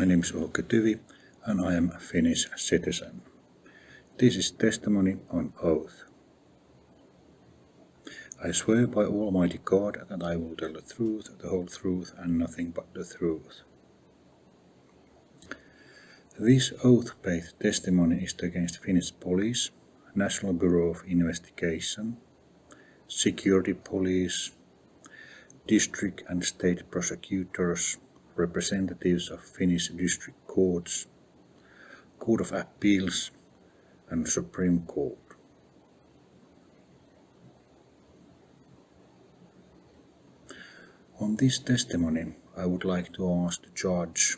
name is Heikki Tyvi and I am a Finnish citizen. This is testimony on oath. I swear by Almighty God that I will tell the truth, the whole truth, and nothing but the truth. This oath-based testimony is against Finnish Police, National Bureau of Investigation, Security Police, District and State Prosecutors, representatives of Finnish District Courts, Court of Appeals, and Supreme Court. On this testimony, I would like to ask the judge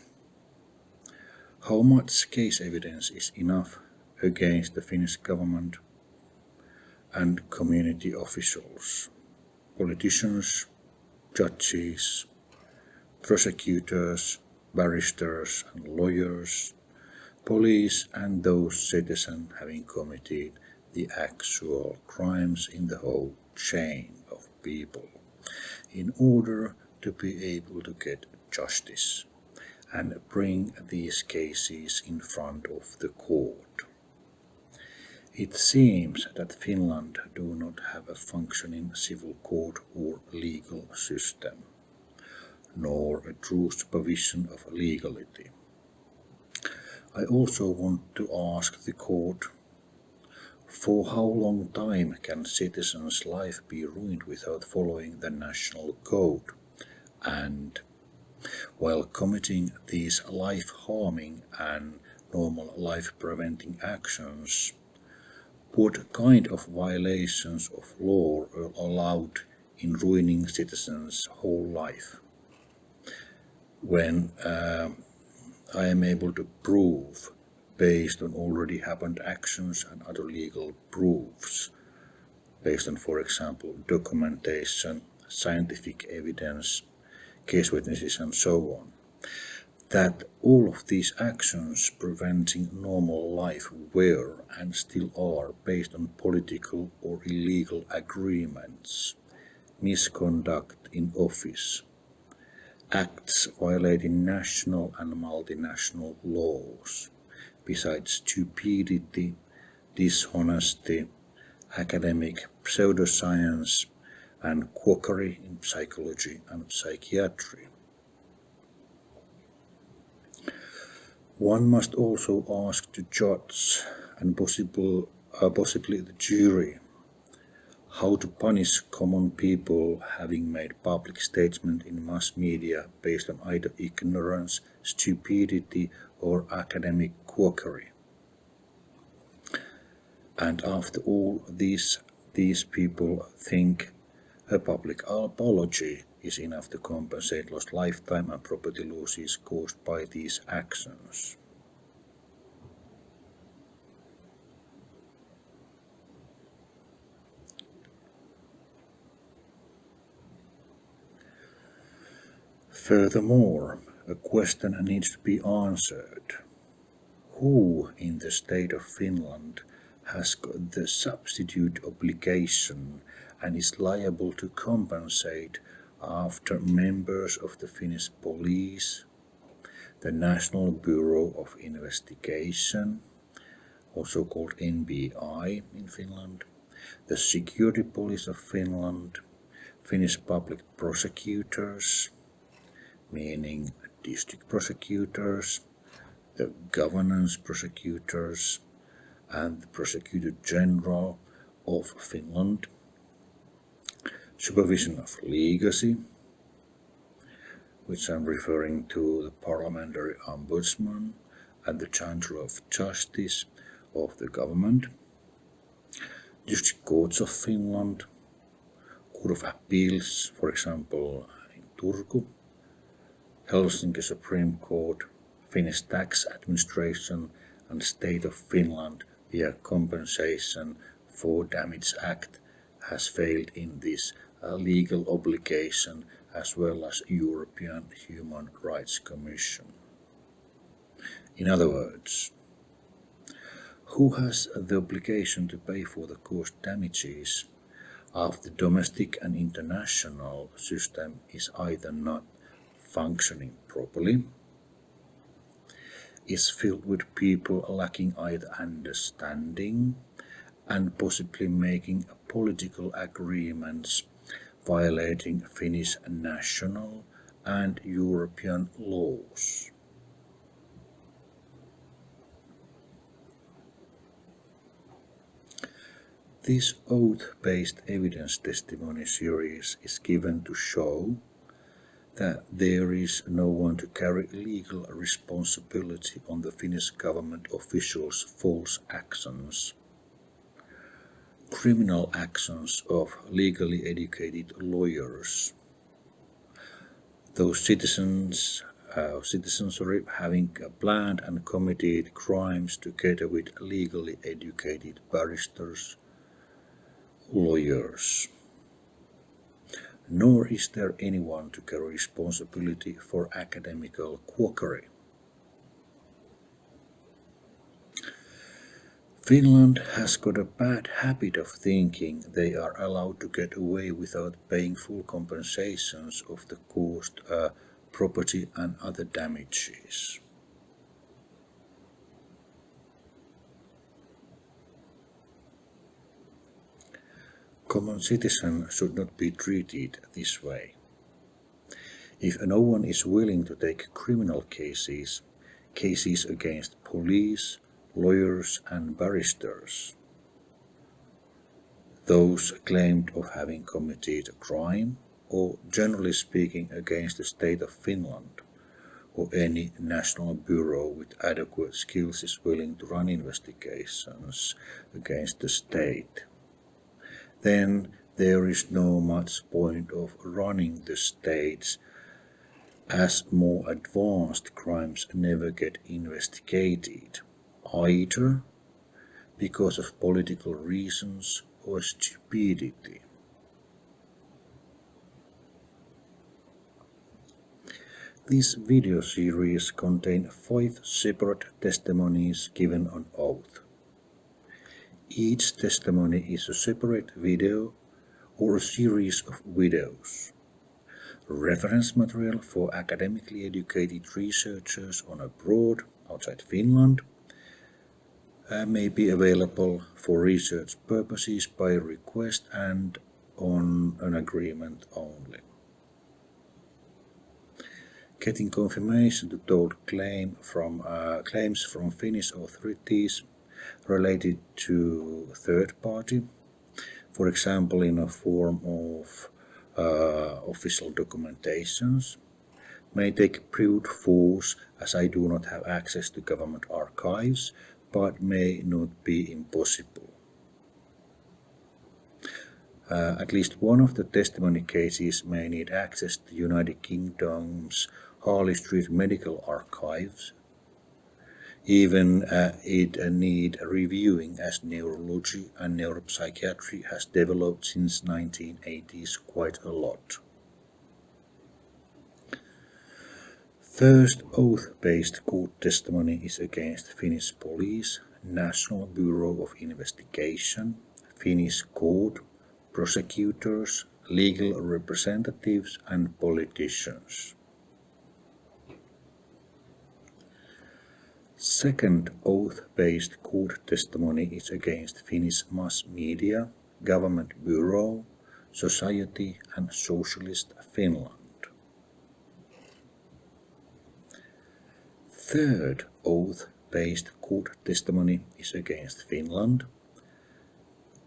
how much case evidence is enough against the Finnish government and community officials, politicians, judges, prosecutors, barristers and lawyers, police and those citizens having committed the actual crimes in the whole chain of people, in order to be able to get justice and bring these cases in front of the court. It seems that Finland do not have a functioning civil court or legal system, nor a true supervision of legality. I also want to ask the court, for how long time can citizens' life be ruined without following the national code? And while committing these life-harming and normal life-preventing actions, what kind of violations of law are allowed in ruining citizens' whole life? When I am able to prove, based on already happened actions and other legal proofs, based on, for example, documentation, scientific evidence, case witnesses and so on, that all of these actions preventing normal life were and still are based on political or illegal agreements, misconduct in office, acts violating national and multinational laws, besides stupidity, dishonesty, academic pseudoscience, and quackery in psychology and psychiatry. One must also ask the judge and possibly the jury how to punish common people having made public statement in mass media based on either ignorance, stupidity, or academic quackery. And after all, these people think a public apology is enough to compensate lost lifetime and property losses caused by these actions. Furthermore, a question needs to be answered. Who in the state of Finland has got the substitute obligation and is liable to compensate after members of the Finnish Police, the National Bureau of Investigation, also called NBI in Finland, the Security Police of Finland, Finnish public prosecutors, meaning district prosecutors, the governance prosecutors, and the Prosecutor General of Finland, supervision of legacy, which I'm referring to the Parliamentary Ombudsman and the Chancellor of Justice of the government, District Courts of Finland, Court of Appeals, for example, in Turku, Helsinki Supreme Court, Finnish Tax Administration, and State of Finland via Compensation for Damage Act has failed in this legal obligation, as well as European Human Rights Commission. In other words, who has the obligation to pay for the caused damages after the domestic and international system is either not functioning properly, is filled with people lacking either understanding and possibly making political agreements violating Finnish national and European laws. This oath-based evidence testimony series is given to show that there is no one to carry legal responsibility on the Finnish government officials' false actions, criminal actions of legally educated lawyers, those citizens having planned and committed crimes together with legally educated barristers, lawyers. Nor is there anyone to carry responsibility for academical quackery. Finland has got a bad habit of thinking they are allowed to get away without paying full compensations of the caused property and other damages. Common citizens should not be treated this way. If no one is willing to take criminal cases against police, lawyers and barristers, those claimed of having committed a crime, or generally speaking against the state of Finland, or any national bureau with adequate skills is willing to run investigations against the state, then there is no much point of running the states, as more advanced crimes never get investigated, either because of political reasons or stupidity. This video series contains 5 separate testimonies given on oath. Each testimony is a separate video or a series of videos. Reference material for academically educated researchers on abroad, outside Finland, may be available for research purposes by request and on an agreement only. Getting confirmation to told claims from Finnish authorities related to third party, for example in a form of official documentations, may take brute force, as I do not have access to government archives, but may not be impossible. At least one of the testimony cases may need access to United Kingdom's Harley Street Medical Archives. Even it need reviewing, as neurology and neuropsychiatry has developed since 1980s quite a lot. First oath-based court testimony is against Finnish Police, National Bureau of Investigation, Finnish court, prosecutors, legal representatives and politicians. Second oath-based court testimony is against Finnish mass media, government bureau, society and Socialist Finland. Third oath-based court testimony is against Finland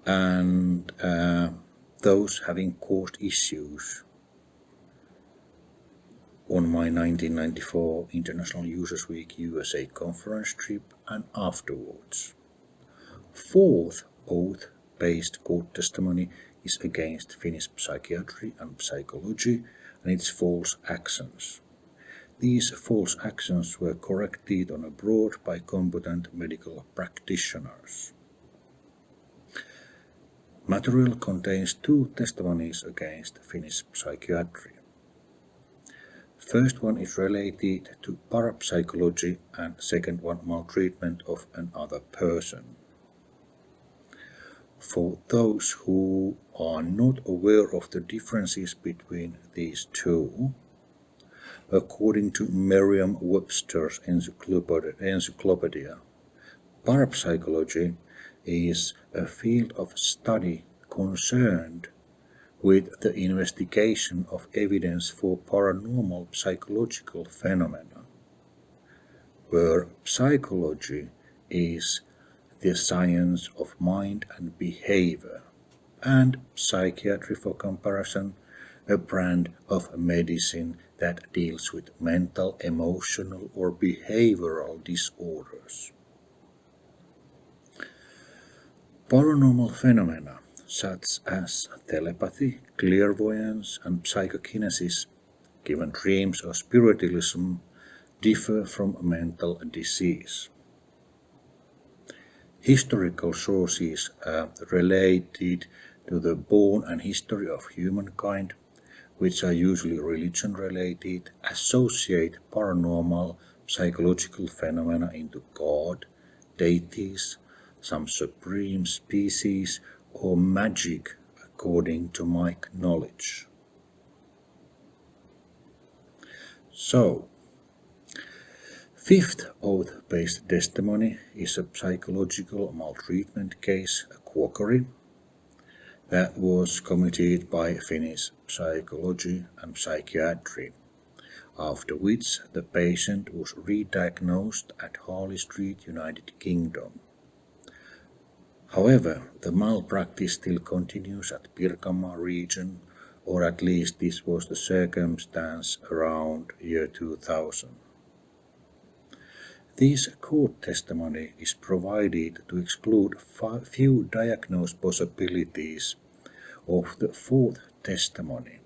and those having caused issues on my 1994 International Users Week USA Conference trip and afterwards. Fourth oath-based court testimony is against Finnish psychiatry and psychology and its false actions. These false actions were corrected on abroad by competent medical practitioners. Material contains 2 testimonies against Finnish psychiatry. First one is related to parapsychology and second one maltreatment of another person. For those who are not aware of the differences between these two, According to Merriam-Webster's encyclopedia, parapsychology is a field of study concerned with the investigation of evidence for paranormal psychological phenomena, where psychology is the science of mind and behavior, and psychiatry, for comparison, a brand of medicine that deals with mental, emotional, or behavioral disorders. Paranormal phenomena such as telepathy, clairvoyance, and psychokinesis, given dreams or spiritualism, differ from mental disease. Historical sources related to the born and history of humankind, which are usually religion-related, associate paranormal psychological phenomena into God, deities, some supreme species, or magic, according to my knowledge. So, fifth oath-based testimony is a psychological maltreatment case, a quackery, that was committed by Finnish Psychology and Psychiatry, after which the patient was re-diagnosed at Harley Street, United Kingdom. However, the malpractice still continues at Pirkanmaa region, or at least this was the circumstance around year 2000. This court testimony is provided to exclude few diagnosed possibilities of the fourth testimony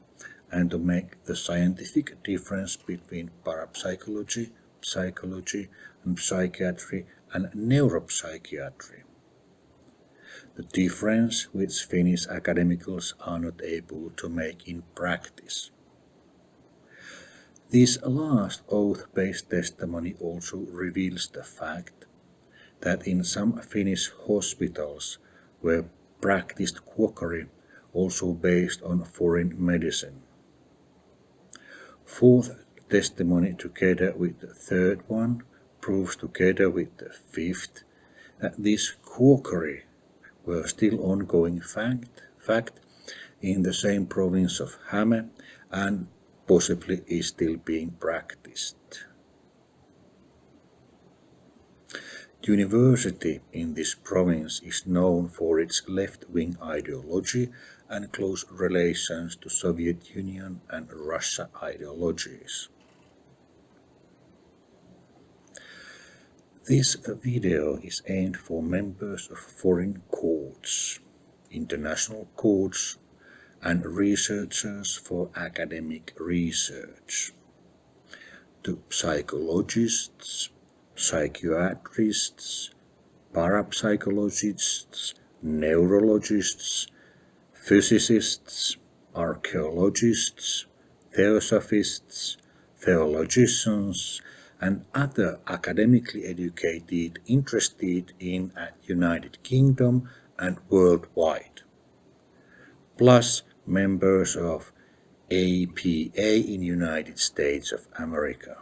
and to make the scientific difference between parapsychology, psychology, and psychiatry and neuropsychiatry. The difference which Finnish academicals are not able to make in practice. This last oath-based testimony also reveals the fact that in some Finnish hospitals were practiced quackery also based on foreign medicine. Fourth testimony together with the third one proves together with the fifth that this quackery were still ongoing fact in the same province of Häme and possibly is still being practiced. University in this province is known for its left-wing ideology and close relations to Soviet Union and Russia ideologies. This video is aimed for members of foreign courts, international courts, and researchers for academic research, to psychologists, psychiatrists, parapsychologists, neurologists, physicists, archaeologists, theosophists, theologians, and other academically educated interested in United Kingdom and worldwide, plus members of APA in United States of America.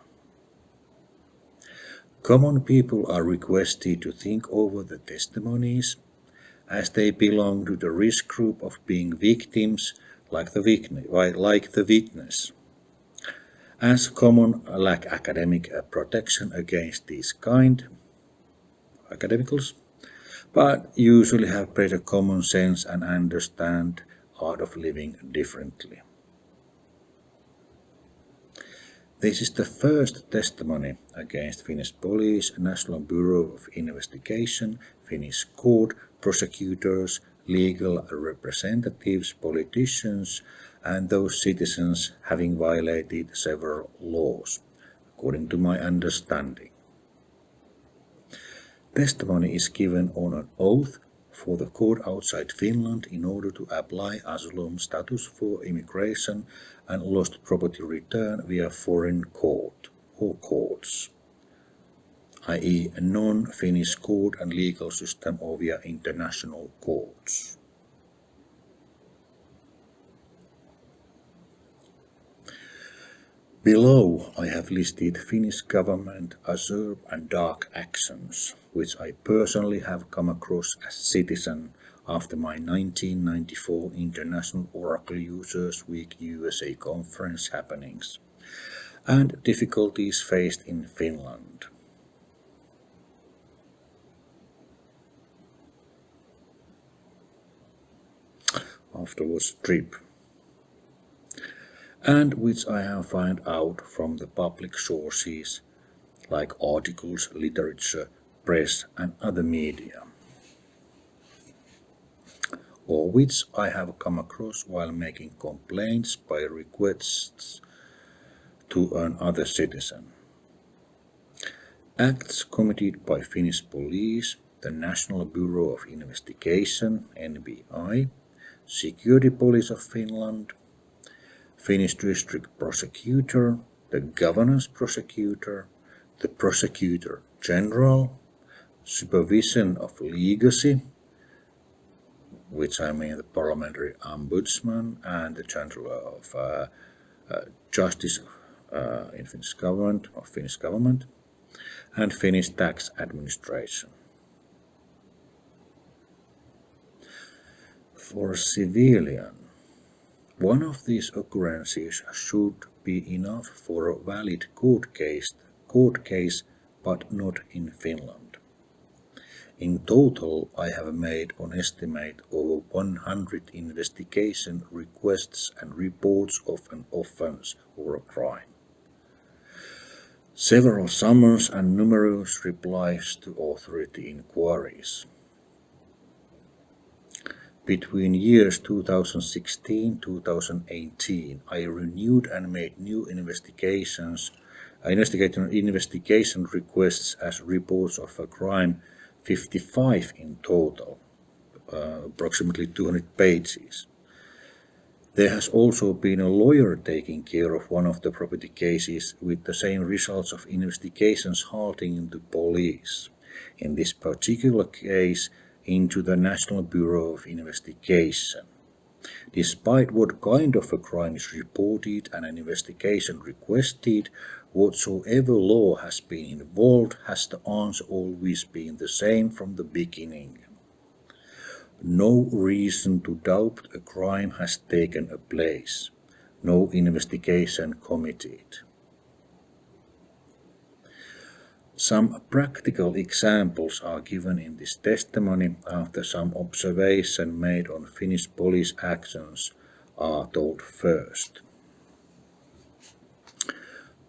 Common people are requested to think over the testimonies, as they belong to the risk group of being victims like the witness. As common lack academic protection against these kind academicals, but usually have better common sense and understand art of living differently. This is the first testimony against Finnish Police, National Bureau of Investigation, Finnish court, prosecutors, legal representatives, politicians, and those citizens having violated several laws, according to my understanding. Testimony is given on an oath for the court outside Finland in order to apply asylum status for immigration and lost property return via foreign court or courts, i.e. non-Finnish court and legal system or via international courts. Below I have listed Finnish government acerb and dark actions, which I personally have come across as citizen after my 1994 International Oracle Users Week USA Conference happenings, and difficulties faced in Finland. Afterwards trip, and which I have found out from the public sources like articles, literature, press and other media, or which I have come across while making complaints by requests to another citizen. Acts committed by Finnish Police, the National Bureau of Investigation, NBI, Security Police of Finland, Finnish District Prosecutor, the Governor's Prosecutor, the Prosecutor General, Supervision of Legacy, which I mean the Parliamentary Ombudsman and the Chancellor of Justice in Finnish government, and Finnish Tax Administration. For a civilian, one of these occurrences should be enough for a valid court case, but not in Finland. In total, I have made an estimate over 100 investigation requests and reports of an offence or a crime. Several summons and numerous replies to authority inquiries. Between years 2016-2018, I renewed and made new investigation requests as reports of a crime, 55 in total, approximately 200 pages. There has also been a lawyer taking care of one of the property cases with the same results of investigations halting the police. In this particular case, into the National Bureau of Investigation. Despite what kind of a crime is reported and an investigation requested, whatsoever law has been involved, has the answer always been the same from the beginning. No reason to doubt a crime has taken place. No investigation committed. Some practical examples are given in this testimony after some observation made on Finnish police actions are told first.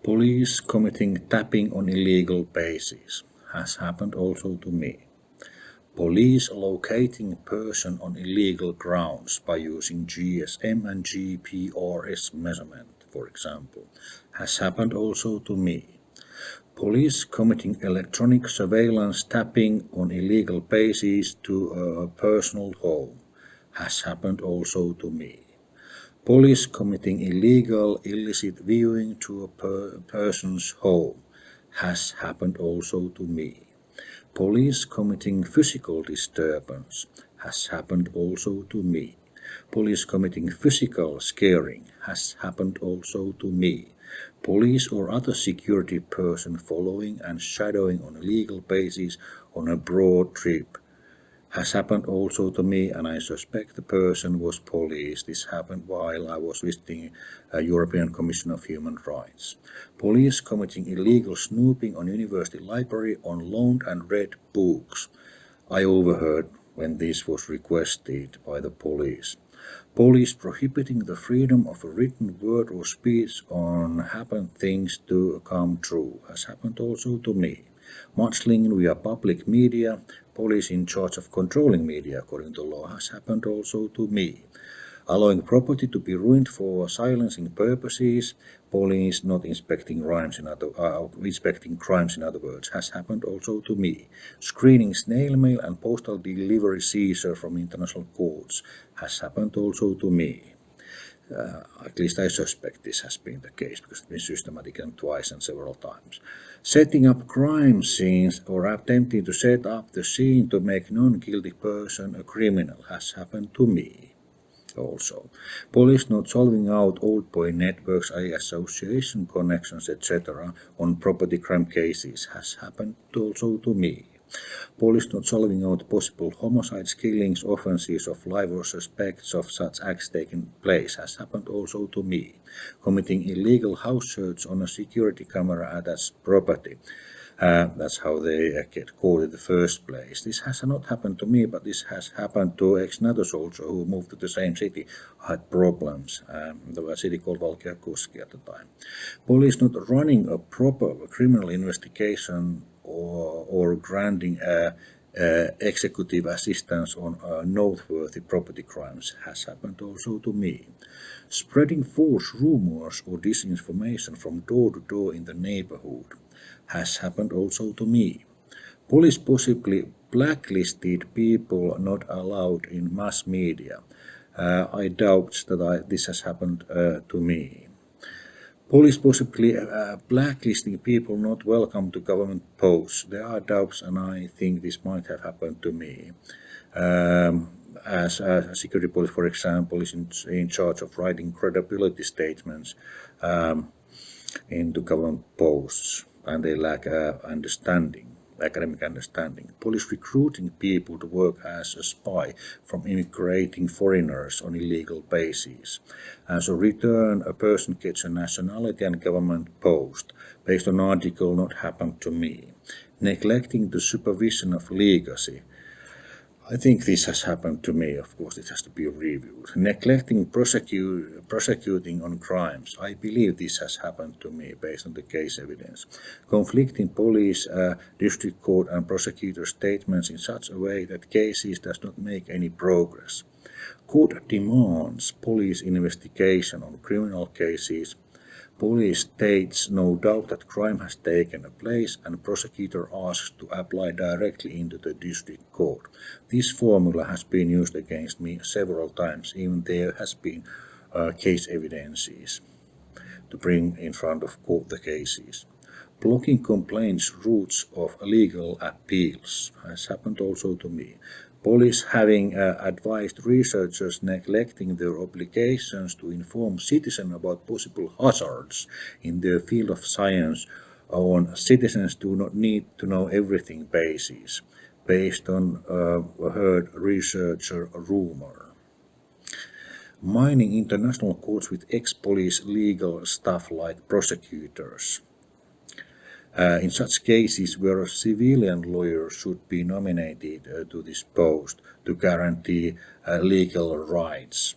Police committing tapping on illegal basis has happened also to me. Police locating person on illegal grounds by using GSM and GPRS measurement, for example, has happened also to me. Police committing electronic surveillance tapping on illegal basis to a personal home has happened also to me. Police committing illicit viewing to a person's home has happened also to me. Police committing physical disturbance has happened also to me. Police committing physical scaring has happened also to me. Police or other security person following and shadowing on a legal basis on a broad trip has happened also to me, and I suspect the person was police. This happened while I was visiting a European Commission of Human Rights. Police committing illegal snooping on university library on loaned and read books. I overheard when this was requested by the police. Police prohibiting the freedom of a written word or speech on happened things to come true has happened also to me. Mudslinging via public media, police in charge of controlling media according to law has happened also to me. Allowing property to be ruined for silencing purposes, police not inspecting crimes in other words, has happened also to me. Screening snail mail and postal delivery seizure from international courts has happened also to me. At least I suspect this has been the case because it's been systematic and twice and several times. Setting up crime scenes or attempting to set up the scene to make non-guilty person a criminal has happened to me. also. Police not solving out old boy networks, association connections, etc. on property crime cases has happened also to me. Police not solving out possible homicides, killings, offences of life or suspects of such acts taking place has happened also to me. Committing illegal house search on a security camera attached property. That's how they get caught in the first place. This has not happened to me, but this has happened to ex-NATO soldier who moved to the same city, had problems. There was a city called Valkeakoski at the time. Police not running a proper criminal investigation or granting executive assistance on noteworthy property crimes has happened also to me. Spreading false rumors or disinformation from door to door in the neighborhood has happened also to me. Police possibly blacklisted people not allowed in mass media. I doubt that this has happened to me. Police possibly blacklisting people not welcome to government posts. There are doubts, and I think this might have happened to me. As a security police, for example, is in charge of writing credibility statements into government posts, and they lack academic understanding. Police recruiting people to work as a spy from immigrating foreigners on illegal basis. As a return, a person gets a nationality and government post based on article not happened to me. Neglecting the supervision of legacy. I think this has happened to me. Of course, it has to be reviewed. Neglecting prosecuting on crimes. I believe this has happened to me based on the case evidence. Conflicting police, district court and prosecutor statements in such a way that cases does not make any progress. Court demands police investigation on criminal cases. Police states no doubt that crime has taken place, and prosecutor asks to apply directly into the district court. This formula has been used against me several times, even there has been case evidences to bring in front of court the cases. Blocking complaints routes of legal appeals has happened also to me. Police having advised researchers neglecting their obligations to inform citizens about possible hazards in their field of science on citizens do not need to know everything basis, based on heard researcher rumor. Mining international courts with ex-police legal staff like prosecutors. In such cases where a civilian lawyer should be nominated to this post to guarantee legal rights.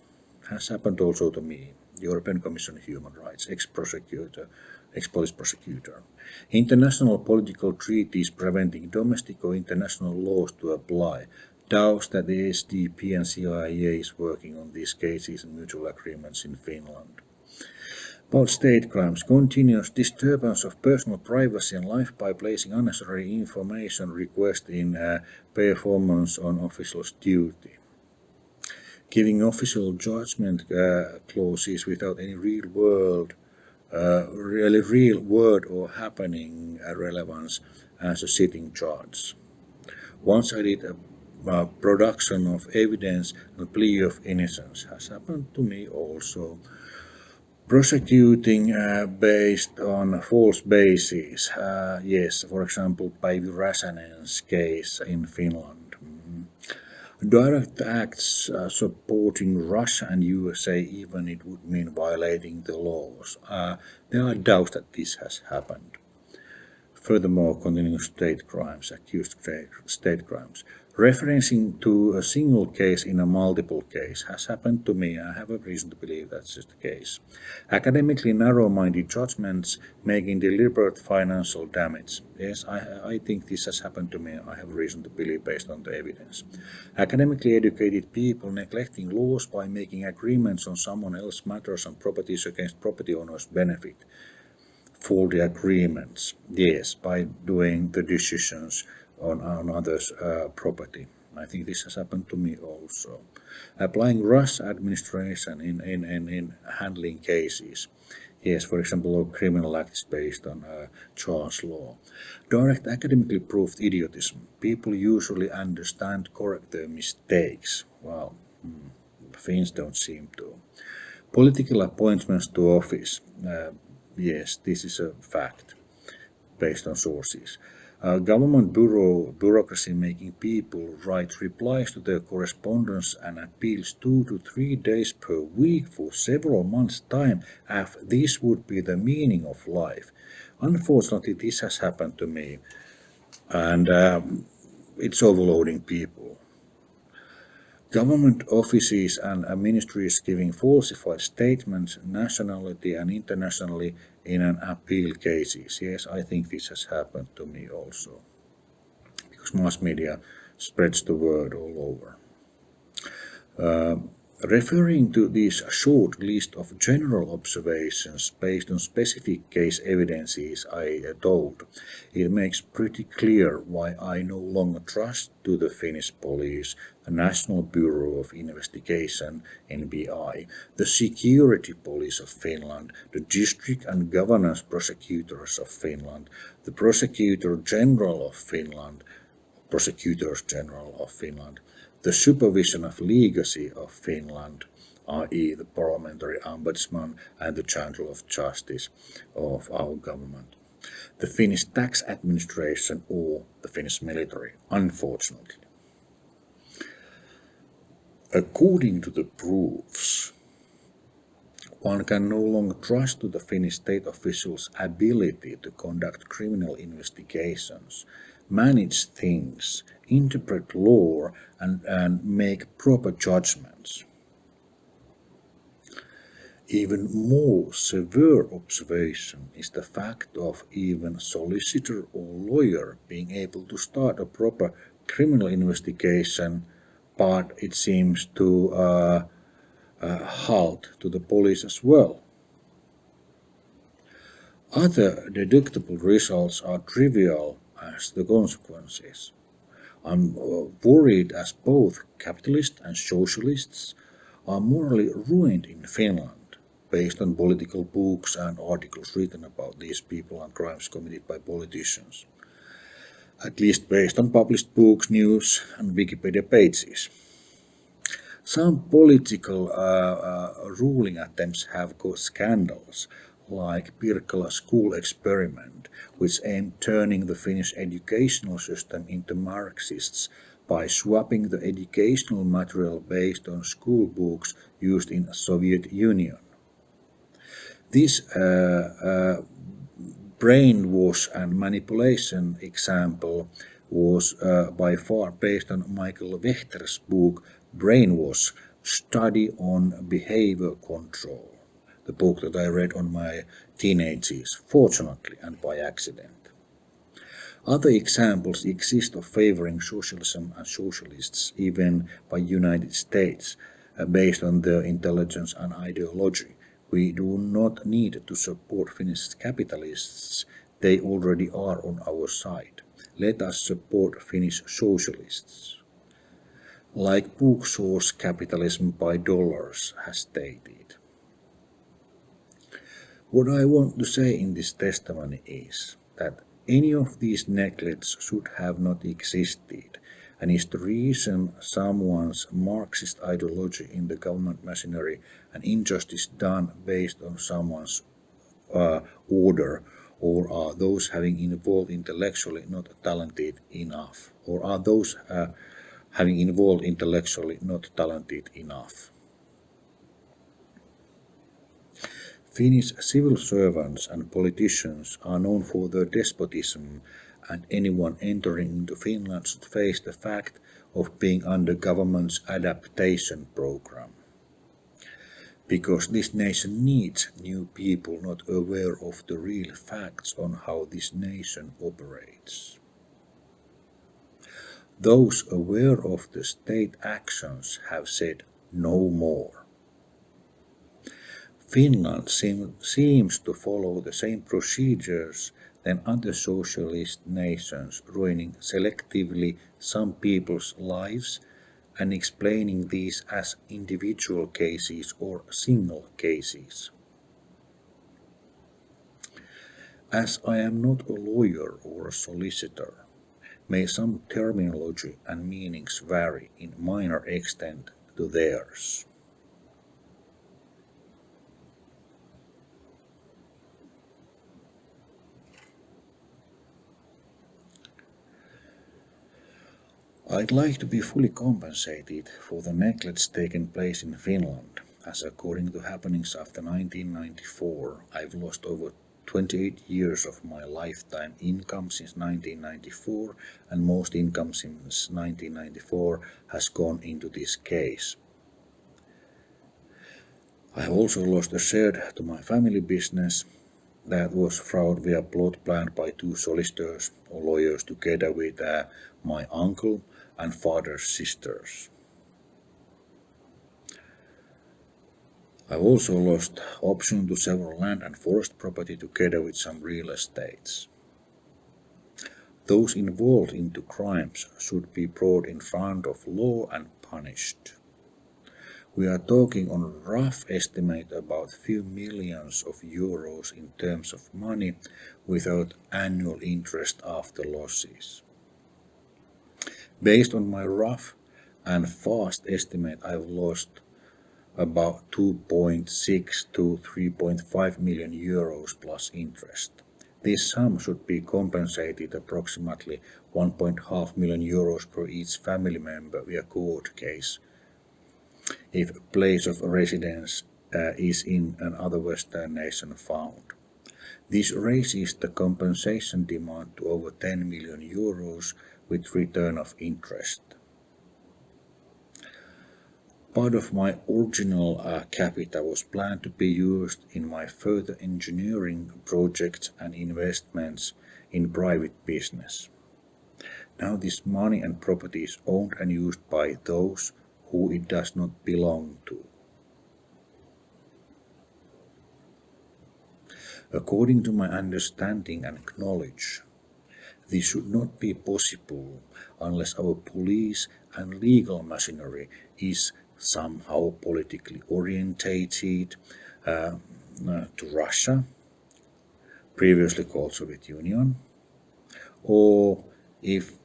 Has happened also to me. European Commission on Human Rights, ex-police prosecutor. International political treaties preventing domestic or international laws to apply. Doubts that the SDP and CIA is working on these cases and mutual agreements in Finland. About state crimes, continuous disturbance of personal privacy and life by placing unnecessary information request in performance on official's duty. Giving official judgment clauses without any real word or happening relevance as a sitting judge. Once I did a production of evidence and plea of innocence. Has happened to me also. Prosecuting based on false bases. Yes, for example, Päivi Räsänen's case in Finland. Direct acts supporting Russia and USA, even it would mean violating the laws. There are doubts that this has happened. Furthermore, continuing state crimes, accused state crimes. Referencing to a single case in a multiple case has happened to me. I have a reason to believe that's the case. Academically narrow-minded judgments making deliberate financial damage. Yes, I think this has happened to me. I have reason to believe based on the evidence. Academically educated people neglecting laws by making agreements on someone else's matters and properties against property owners' benefit. Faulty agreements, yes, by doing the decisions on others' property. I think this has happened to me also. Applying rush administration in handling cases. Yes, for example, criminal acts based on charge law. Direct academically proved idiotism. People usually understand, correct their mistakes. Well, Finns don't seem to. Political appointments to office. Yes, this is a fact based on sources. Government bureaucracy making people write replies to their correspondence and appeals 2 to 3 days per week for several months' time, as this would be the meaning of life. Unfortunately, this has happened to me, and it's overloading people. Government offices and ministries giving falsified statements nationally and internationally in an appeal cases. Yes, I think this has happened to me also, because mass media spreads the word all over. Referring to this short list of general observations based on specific case evidences I told, it makes pretty clear why I no longer trust to the Finnish Police, the National Bureau of Investigation, NBI, the Security Police of Finland, the District and Governance Prosecutors of Finland, the Prosecutor General of Finland, Prosecutors General of Finland, the Supervision of Legacy of Finland, i.e. the Parliamentary Ombudsman and the Chancellor of Justice of our government, the Finnish Tax Administration or the Finnish military, unfortunately. According to the proofs, one can no longer trust to the Finnish state officials' ability to conduct criminal investigations, manage things, interpret law, and make proper judgments. Even more severe observation is the fact of even solicitor or lawyer being able to start a proper criminal investigation, but it seems to halt to the police as well. Other deductible results are trivial as the consequences. I'm worried as both capitalists and socialists are morally ruined in Finland, based on political books and articles written about these people and crimes committed by politicians. At least based on published books, news, and Wikipedia pages. Some political ruling attempts have caused scandals, like Pirkkala school experiment, which aimed turning the Finnish educational system into Marxists by swapping the educational material based on school books used in the Soviet Union. This brainwash and manipulation example was by far based on Michael Wechter's book Brainwash, Study on Behavior Control, the book that I read on my teenage years, fortunately and by accident. Other examples exist of favoring socialism and socialists, even by United States, based on their intelligence and ideology. We do not need to support Finnish capitalists, they already are on our side. Let us support Finnish socialists. Like book source Capitalism by Dollars has stated. What I want to say in this testimony is that any of these neglects should have not existed, and is the reason someone's Marxist ideology in the government machinery and injustice done based on someone's order, or are those having involved intellectually not talented enough, or are those having involved intellectually not talented enough. Finnish civil servants and politicians are known for their despotism, and anyone entering into Finland should face the fact of being under government's adaptation program. Because this nation needs new people not aware of the real facts on how this nation operates. Those aware of the state actions have said no more. Finland seems to follow the same procedures than other socialist nations, ruining selectively some people's lives and explaining these as individual cases or single cases. As I am not a lawyer or a solicitor, may some terminology and meanings vary in minor extent to theirs. I'd like to be fully compensated for the neglect taken place in Finland, as according to happenings after 1994, I've lost over 28 years of my lifetime income since 1994, and most income since 1994 has gone into this case. I have also lost a share to my family business that was fraud via plot planned by two solicitors or lawyers together with my uncle and father's sisters. I've also lost option to several land and forest property together with some real estates. Those involved into crimes should be brought in front of law and punished. We are talking on a rough estimate about few millions of euros in terms of money without annual interest after losses. Based on my rough and fast estimate, I've lost about 2.6 to 3.5 million euros plus interest. This sum should be compensated approximately 1.5 million euros per each family member via court case if place of residence is in another Western nation found. This raises the compensation demand to over 10 million euros with return of interest. Part of my original capital was planned to be used in my further engineering projects and investments in private business. Now this money and property is owned and used by those who it does not belong to. According to my understanding and knowledge, this should not be possible unless our police and legal machinery is somehow politically orientated to Russia, previously called Soviet Union, or if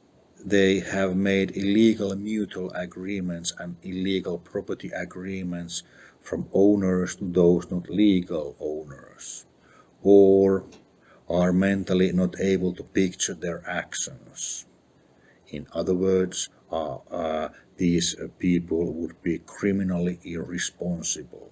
they have made illegal mutual agreements and illegal property agreements from owners to those not legal owners, or are mentally not able to picture their actions. In other words, these people would be criminally irresponsible.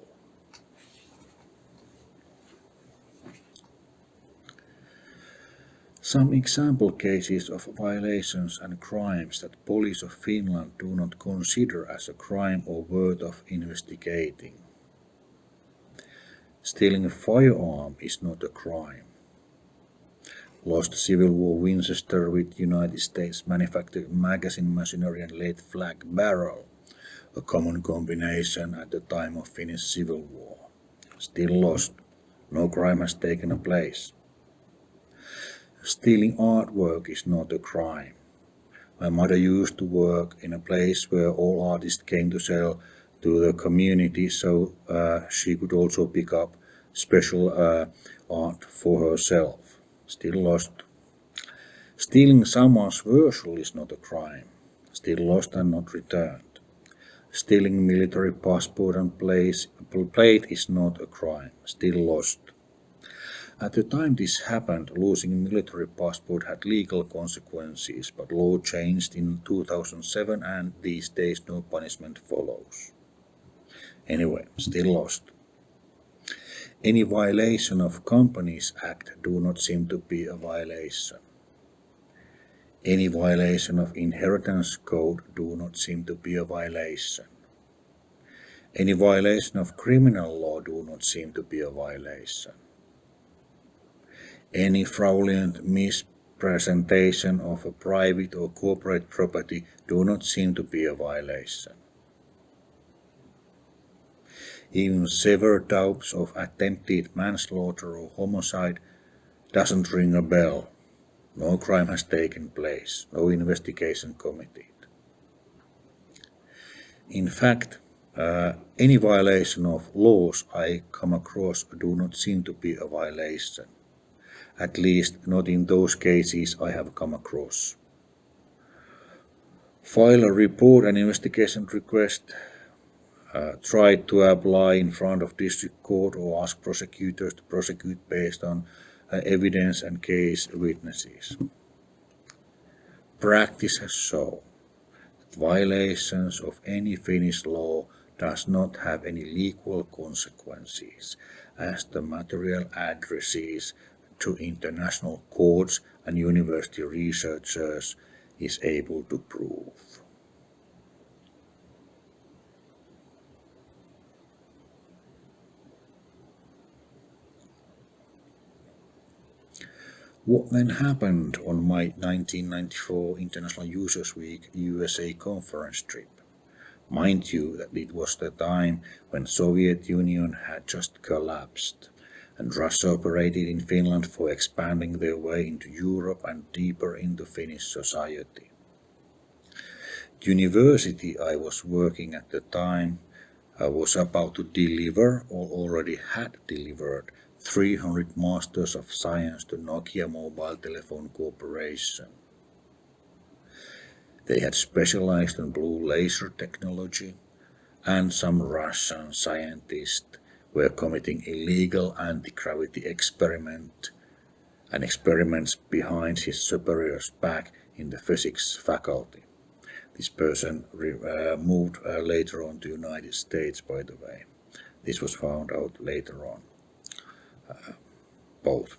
Some example cases of violations and crimes that police of Finland do not consider as a crime or worth of investigating. Stealing a firearm is not a crime. Lost Civil War Winchester with United States manufactured magazine machinery and lead flag barrel, a common combination at the time of Finnish Civil War. Still lost. No crime has taken place. Stealing artwork is not a crime. My mother used to work in a place where all artists came to sell to the community, so she could also pick up special art for herself. Still lost. Stealing someone's virtual is not a crime. Still lost and not returned. Stealing military passport and plate is not a crime. Still lost. At the time this happened, losing military passport had legal consequences, but law changed in 2007 and these days no punishment follows. Anyway, still lost. Any violation of Companies Act do not seem to be a violation. Any violation of Inheritance Code do not seem to be a violation. Any violation of criminal law do not seem to be a violation. Any fraudulent mispresentation of a private or corporate property do not seem to be a violation. Even severe doubts of attempted manslaughter or homicide doesn't ring a bell. No crime has taken place, no investigation committed. In fact, any violation of laws I come across do not seem to be a violation. At least not in those cases I have come across. File a report and investigation request, try to apply in front of district court or ask prosecutors to prosecute based on evidence and case witnesses. Practice has shown Violations of any Finnish law does not have any legal consequences, as the material addresses to international courts and university researchers is able to prove. What then happened on my 1994 International Users Week USA Conference trip? Mind you that it was the time when Soviet Union had just collapsed, and Russia operated in Finland for expanding their way into Europe and deeper into Finnish society. The university I was working at the time was about to deliver, or already had delivered, 300 Masters of Science to Nokia Mobile Telephone Corporation. They had specialized in blue laser technology, and some Russian scientists were committing illegal anti-gravity experiment and experiments behind his superior's back in the physics faculty. This person moved later on to the United States, by the way. This was found out later on. Both.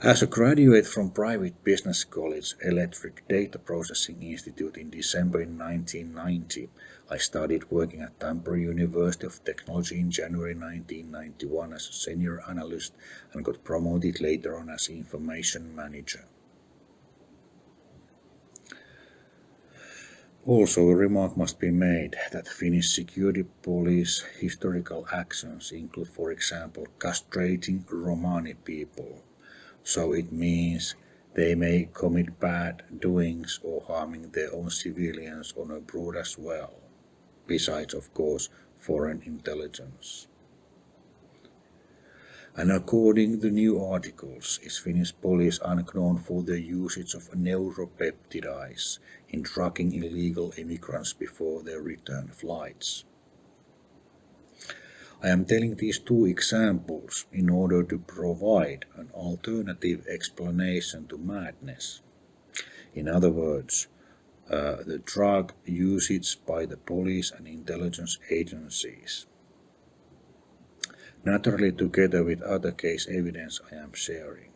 As a graduate from private business college Electric Data Processing Institute in December 1990, I started working at Tampere University of Technology in January 1991 as a senior analyst and got promoted later on as information manager. Also, a remark must be made that Finnish security police historical actions include, for example, castrating Romani people. So it means they may commit bad doings or harming their own civilians on abroad as well, besides, of course, foreign intelligence. And according to new articles, is Finnish police unknown for their usage of neuropeptides in drugging illegal immigrants before their return flights. I am telling these two examples in order to provide an alternative explanation to madness. In other words, the drug usage by the police and intelligence agencies. Naturally, together with other case evidence I am sharing.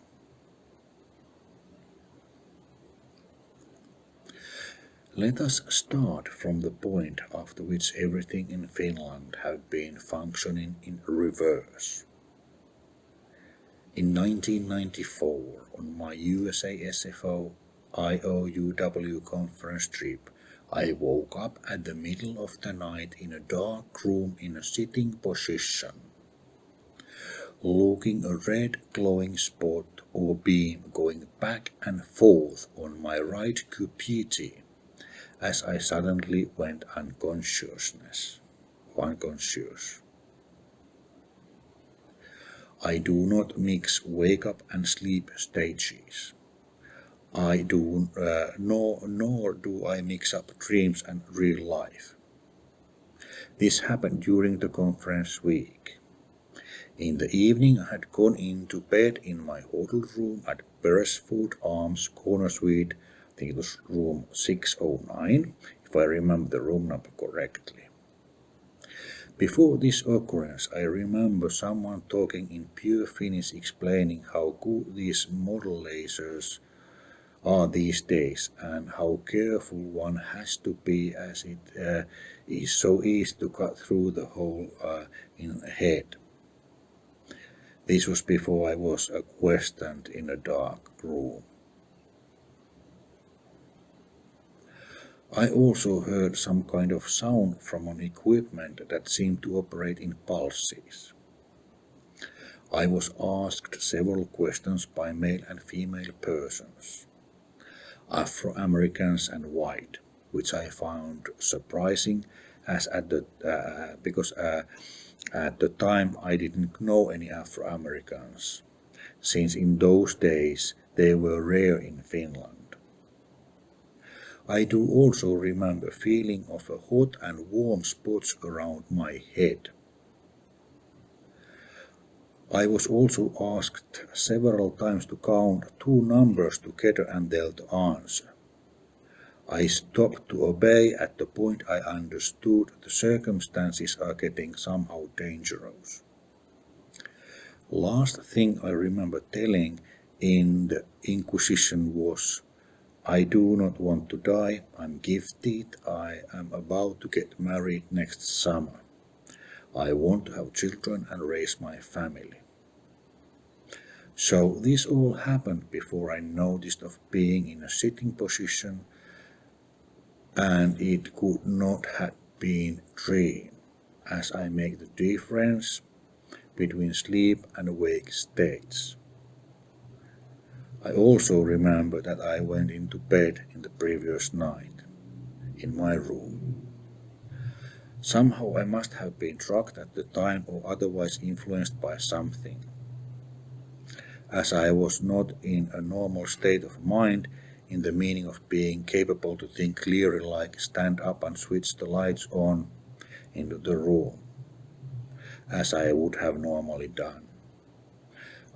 Let us start from the point after which everything in Finland have been functioning in reverse. In 1994, on my USA SFO IOUW Conference trip, I woke up at the middle of the night in a dark room in a sitting position, looking a red glowing spot or beam going back and forth on my right cupidity, as I suddenly went unconscious. I do not mix wake up and sleep stages. Nor do I mix up dreams and real life. This happened during the conference week. In the evening I had gone into bed in my hotel room at Beresford Arms Corner Suite. I think it was room 609, if I remember the room number correctly. Before this occurrence, I remember someone talking in pure Finnish explaining how good these model lasers are these days and how careful one has to be, as it is so easy to cut through the hole in the head. This was before I was questioned in a dark room. I also heard some kind of sound from an equipment that seemed to operate in pulses. I was asked several questions by male and female persons, Afro-Americans and white, which I found surprising, as because at the time I didn't know any Afro-Americans, since in those days they were rare in Finland. I do also remember feeling of a hot and warm spots around my head. I was also asked several times to count two numbers together and tell the answer. I stopped to obey at the point I understood the circumstances are getting somehow dangerous. Last thing I remember telling in the Inquisition was, I do not want to die, I'm gifted, I am about to get married next summer. I want to have children and raise my family. So this all happened before I noticed of being in a sitting position, and it could not have been dream, as I make the difference between sleep and awake states. I also remember that I went into bed in the previous night, in my room. Somehow I must have been drugged at the time or otherwise influenced by something. As I was not in a normal state of mind, in the meaning of being capable to think clearly, like stand up and switch the lights on into the room, as I would have normally done.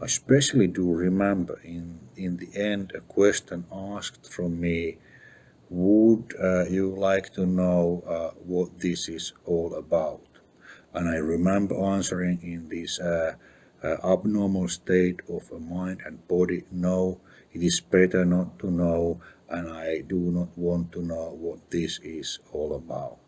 I especially do remember in the end a question asked from me, would you like to know what this is all about? And I remember answering in this abnormal state of mind and body, no, it is better not to know, and I do not want to know what this is all about.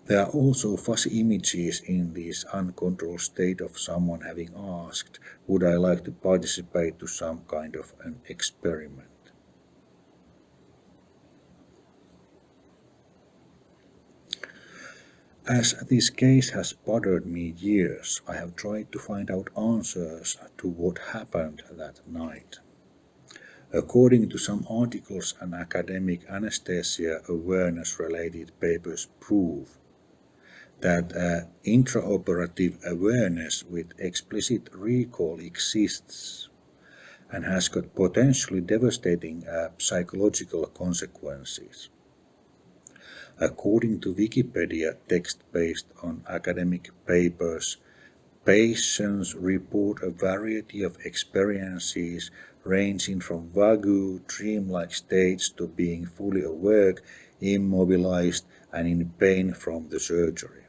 There are also fuzzy images in this uncontrolled state of someone having asked, would I like to participate to some kind of an experiment? As this case has bothered me years, I have tried to find out answers to what happened that night. According to some articles and academic anesthesia awareness related papers prove that intraoperative awareness with explicit recall exists and has got potentially devastating psychological consequences. According to Wikipedia text based on academic papers, patients report a variety of experiences ranging from vague, dreamlike states to being fully awake, immobilized, and in pain from the surgery.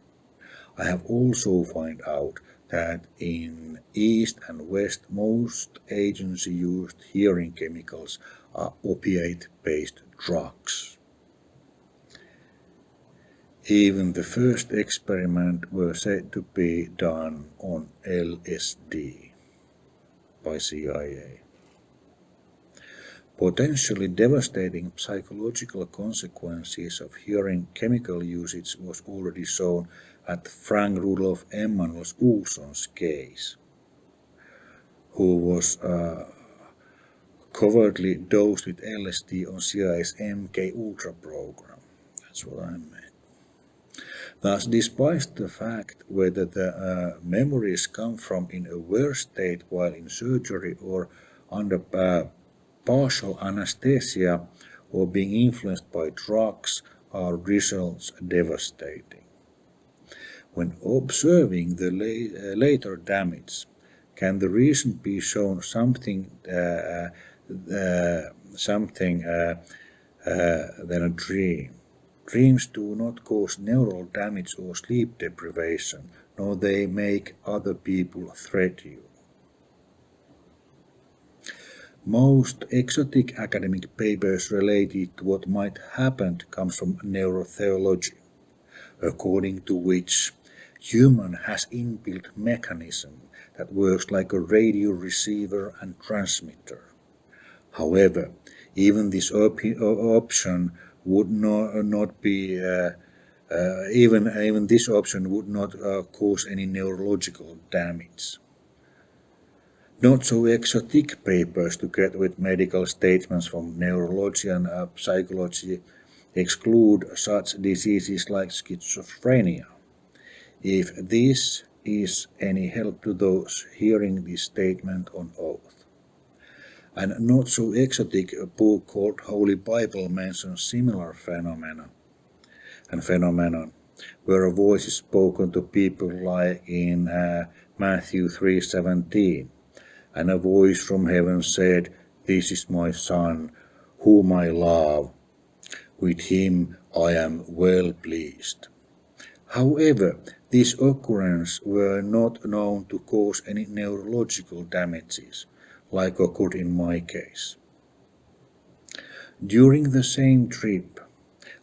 I have also found out that in East and West most agency-used hearing chemicals are opiate-based drugs. Even the first experiment were said to be done on LSD by CIA. Potentially devastating psychological consequences of hearing chemical usage was already shown at Frank Rudolf Emanuel Olsson's case, who was covertly dosed with LSD on CIA's MK Ultra program. That's what I meant. Thus, despite the fact whether the memories come from in aware state while in surgery or under partial anesthesia or being influenced by drugs, are results devastating. When observing the later damage, can the reason be shown something than a dream? Dreams do not cause neural damage or sleep deprivation, nor they make other people threat you. Most exotic academic papers related to what might happen comes from neurotheology, according to which human has inbuilt mechanism that works like a radio receiver and transmitter. However, even this option would not be even this option would not cause any neurological damage. Not so exotic papers, together with medical statements from neurology and psychology, exclude such diseases like schizophrenia. If this is any help to those hearing this statement on oath. An not so exotic book called Holy Bible mentions similar phenomenon, where a voice is spoken to people like in Matthew 3:17, and a voice from heaven said, "This is my son, whom I love. With him I am well pleased. However, these occurrences were not known to cause any neurological damages, like occurred in my case. During the same trip,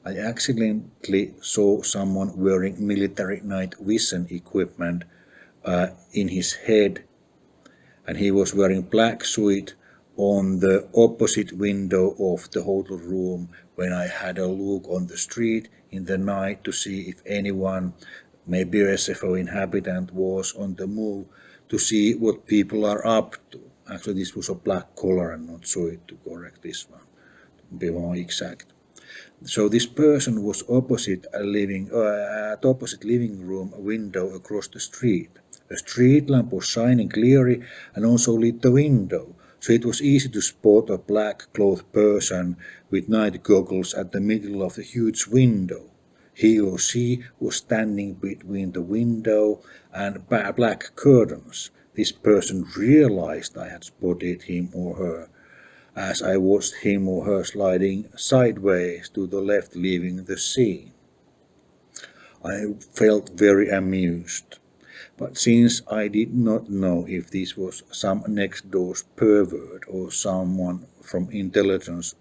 I accidentally saw someone wearing military night vision equipment in his head, and he was wearing black suit on the opposite window of the hotel room when I had a look on the street in the night to see if anyone, maybe a SFO inhabitant, was on the move to see what people are up to. Actually, this was a black collar and not suit, to correct this one, to be more exact. So this person was opposite at the opposite living room window across the street. A street lamp was shining clearly and also lit the window, so it was easy to spot a black-clothed person with night goggles at the middle of the huge window. He or she was standing between the window and black curtains. This person realized I had spotted him or her, as I watched him or her sliding sideways to the left, leaving the scene. I felt very amused, but since I did not know if this was some next-door pervert or someone from intelligence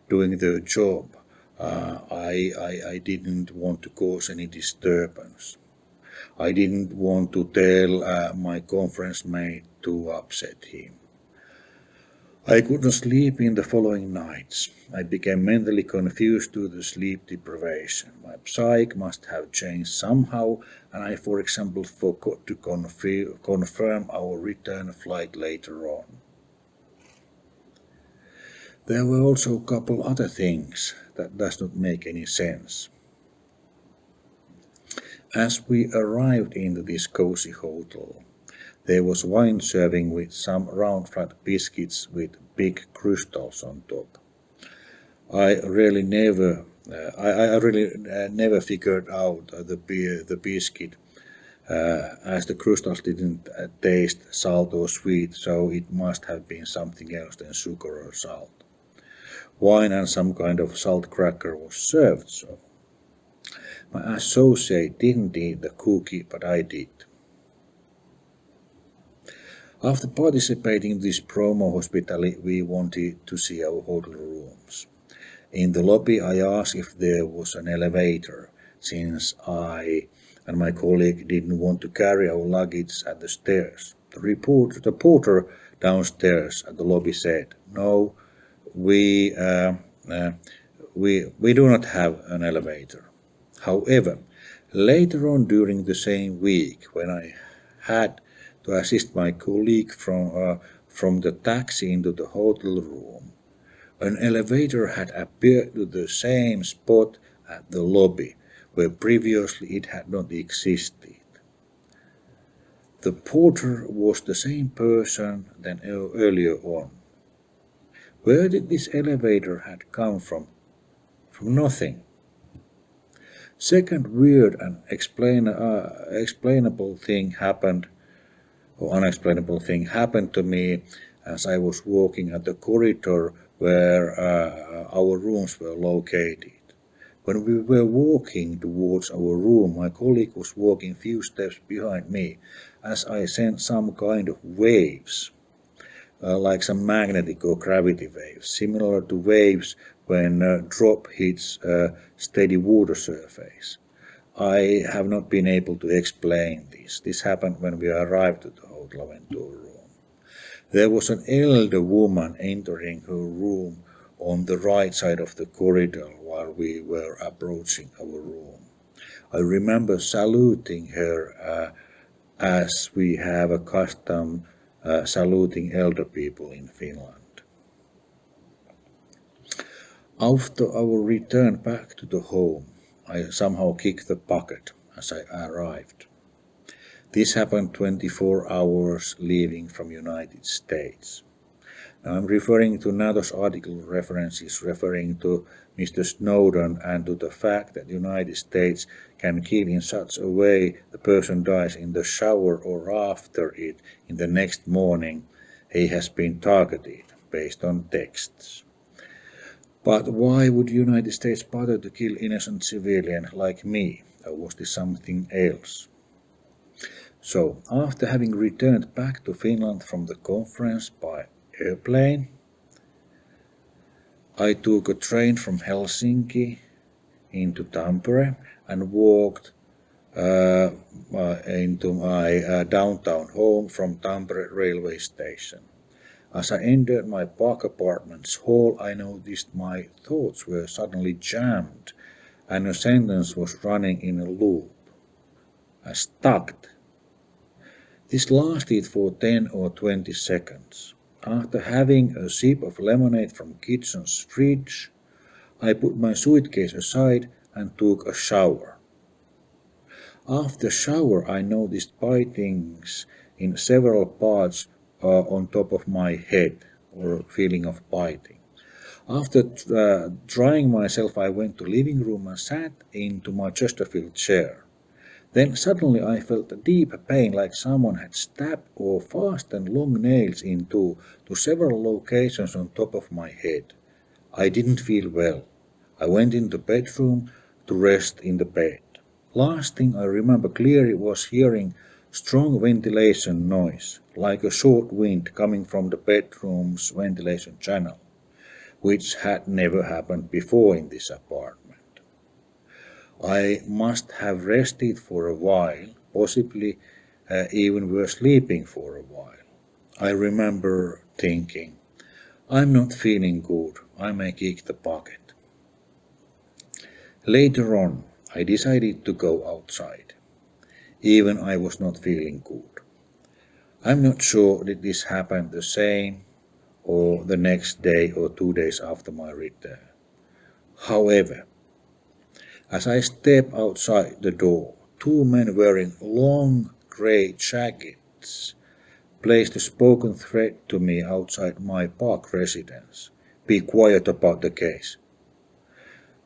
doing their job, I didn't want to cause any disturbance. I didn't want to tell my conference mate to upset him. I could not sleep in the following nights. I became mentally confused due to sleep deprivation. My psyche must have changed somehow, and I, for example, forgot to confirm our return flight later on. There were also a couple other things that does not make any sense. As we arrived into this cozy hotel, there was wine serving with some round flat biscuits with big crystals on top. I really never figured out the biscuit, as the crystals didn't taste salt or sweet, so it must have been something else than sugar or salt. Wine and some kind of salt cracker was served, so my associate didn't eat the cookie, but I did. After participating in this promo hospitality, we wanted to see our hotel rooms. In the lobby, I asked if there was an elevator, since I and my colleague didn't want to carry our luggage at the stairs. The porter downstairs at the lobby said, "No, we do not have an elevator." However, later on during the same week, when I had to assist my colleague from the taxi into the hotel room, an elevator had appeared to the same spot at the lobby, where previously it had not existed. The porter was the same person than earlier on. Where did this elevator had come from? From nothing. Second weird and unexplainable thing happened to me as I was walking at the corridor where our rooms were located. When we were walking towards our room, my colleague was walking few steps behind me as I sensed some kind of waves, like some magnetic or gravity waves, similar to waves when a drop hits a steady water surface. I have not been able to explain this. This happened when we arrived at the hotel and went to our room. There was an elder woman entering her room on the right side of the corridor while we were approaching our room. I remember saluting her as we have a custom saluting elder people in Finland. After our return back to the home, I somehow kicked the bucket as I arrived. This happened 24 hours leaving from United States. Now I'm referring to NATO's article references referring to Mr. Snowden and to the fact that the United States can kill in such a way the person dies in the shower or after it in the next morning he has been targeted based on texts. But why would United States bother to kill innocent civilian like me? Or was this something else? So, after having returned back to Finland from the conference by airplane, I took a train from Helsinki into Tampere and walked into my downtown home from Tampere railway station. As I entered my park apartment's hall, I noticed my thoughts were suddenly jammed and a sentence was running in a loop. I stuck. This lasted for 10 or 20 seconds. After having a sip of lemonade from kitchen's fridge, I put my suitcase aside and took a shower. After shower, I noticed bitings in several parts on top of my head, or feeling of biting. After drying myself, I went to living room and sat into my Chesterfield chair. Then suddenly I felt a deep pain, like someone had stabbed or fastened long nails into several locations on top of my head. I didn't feel well. I went into bedroom to rest in the bed. Last thing I remember clearly was hearing strong ventilation noise, like a short wind coming from the bedroom's ventilation channel, which had never happened before in this apartment. I must have rested for a while, possibly even were sleeping for a while. I remember thinking, I'm not feeling good, I may kick the bucket. Later on, I decided to go outside, even I was not feeling good. I'm not sure that this happened the same or the next day or 2 days after my return. However, as I stepped outside the door, two men wearing long grey jackets placed a spoken threat to me outside my park residence. Be quiet about the case.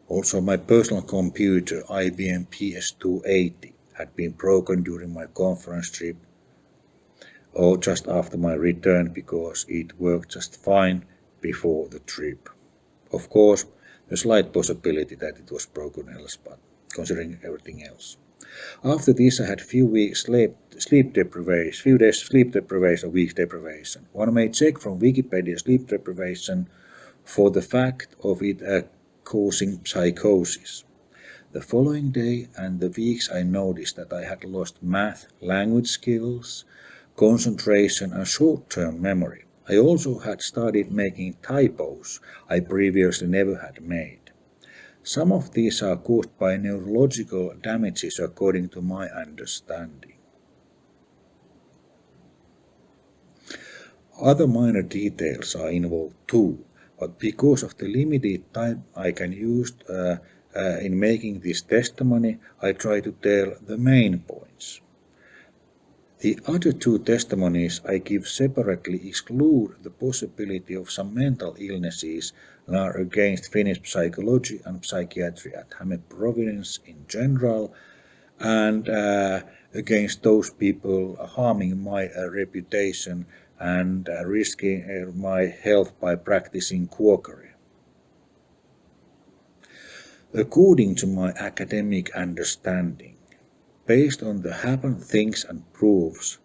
Also, my personal computer, IBM PS280, had been broken during my conference trip or just after my return because it worked just fine before the trip. Of course, there's a slight possibility that it was broken else, but considering everything else. After this, I had few days sleep deprivation, weeks deprivation. One may check from Wikipedia sleep deprivation for the fact of it causing psychosis. The following day and the weeks I noticed that I had lost math, language skills, concentration and short-term memory. I also had started making typos I previously never had made. Some of these are caused by neurological damages according to my understanding. Other minor details are involved too, but because of the limited time I can use in making this testimony, I try to tell the main points. The other two testimonies I give separately exclude the possibility of some mental illnesses and are against Finnish psychology and psychiatry at Häme province in general, and against those people harming my reputation and risking my health by practicing quackery. According to my academic understanding, based on the happened things and proofs,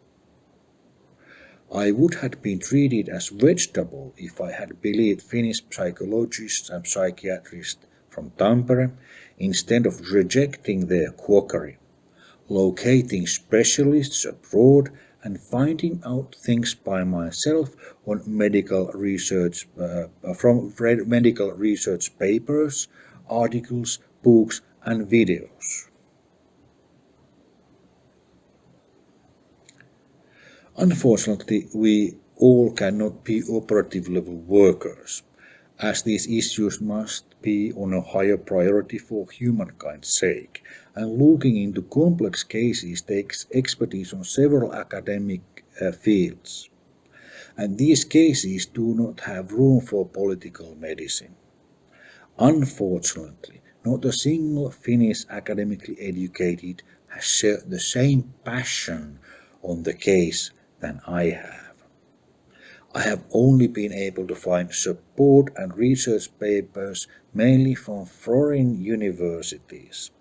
I would have been treated as vegetable if I had believed Finnish psychologists and psychiatrists from Tampere instead of rejecting their quackery, locating specialists abroad and finding out things by myself on medical research from medical research papers, articles, books and videos. Unfortunately, we all cannot be operative level workers, as these issues must be on a higher priority for humankind's sake, and looking into complex cases takes expertise on several academic fields. And these cases do not have room for political medicine. Unfortunately, not a single Finnish academically educated has shared the same passion on the case than I have. I have only been able to find support and research papers mainly from foreign universities.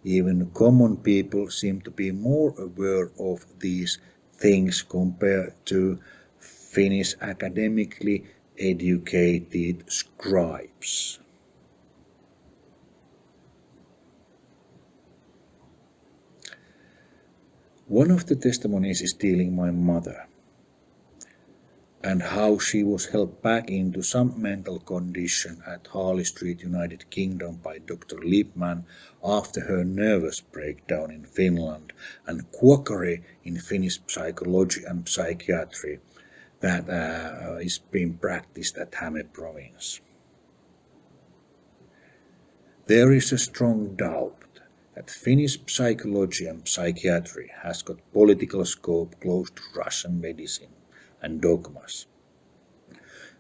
Even common people seem to be more aware of these things compared to Finnish academically educated scribes. One of the testimonies is dealing my mother and how she was helped back into some mental condition at Harley Street, United Kingdom by Dr. Lippman after her nervous breakdown in Finland and quackery in Finnish psychology and psychiatry that is being practiced at Häme province. There is a strong doubt that Finnish psychology and psychiatry has got political scope close to Russian medicine and dogmas.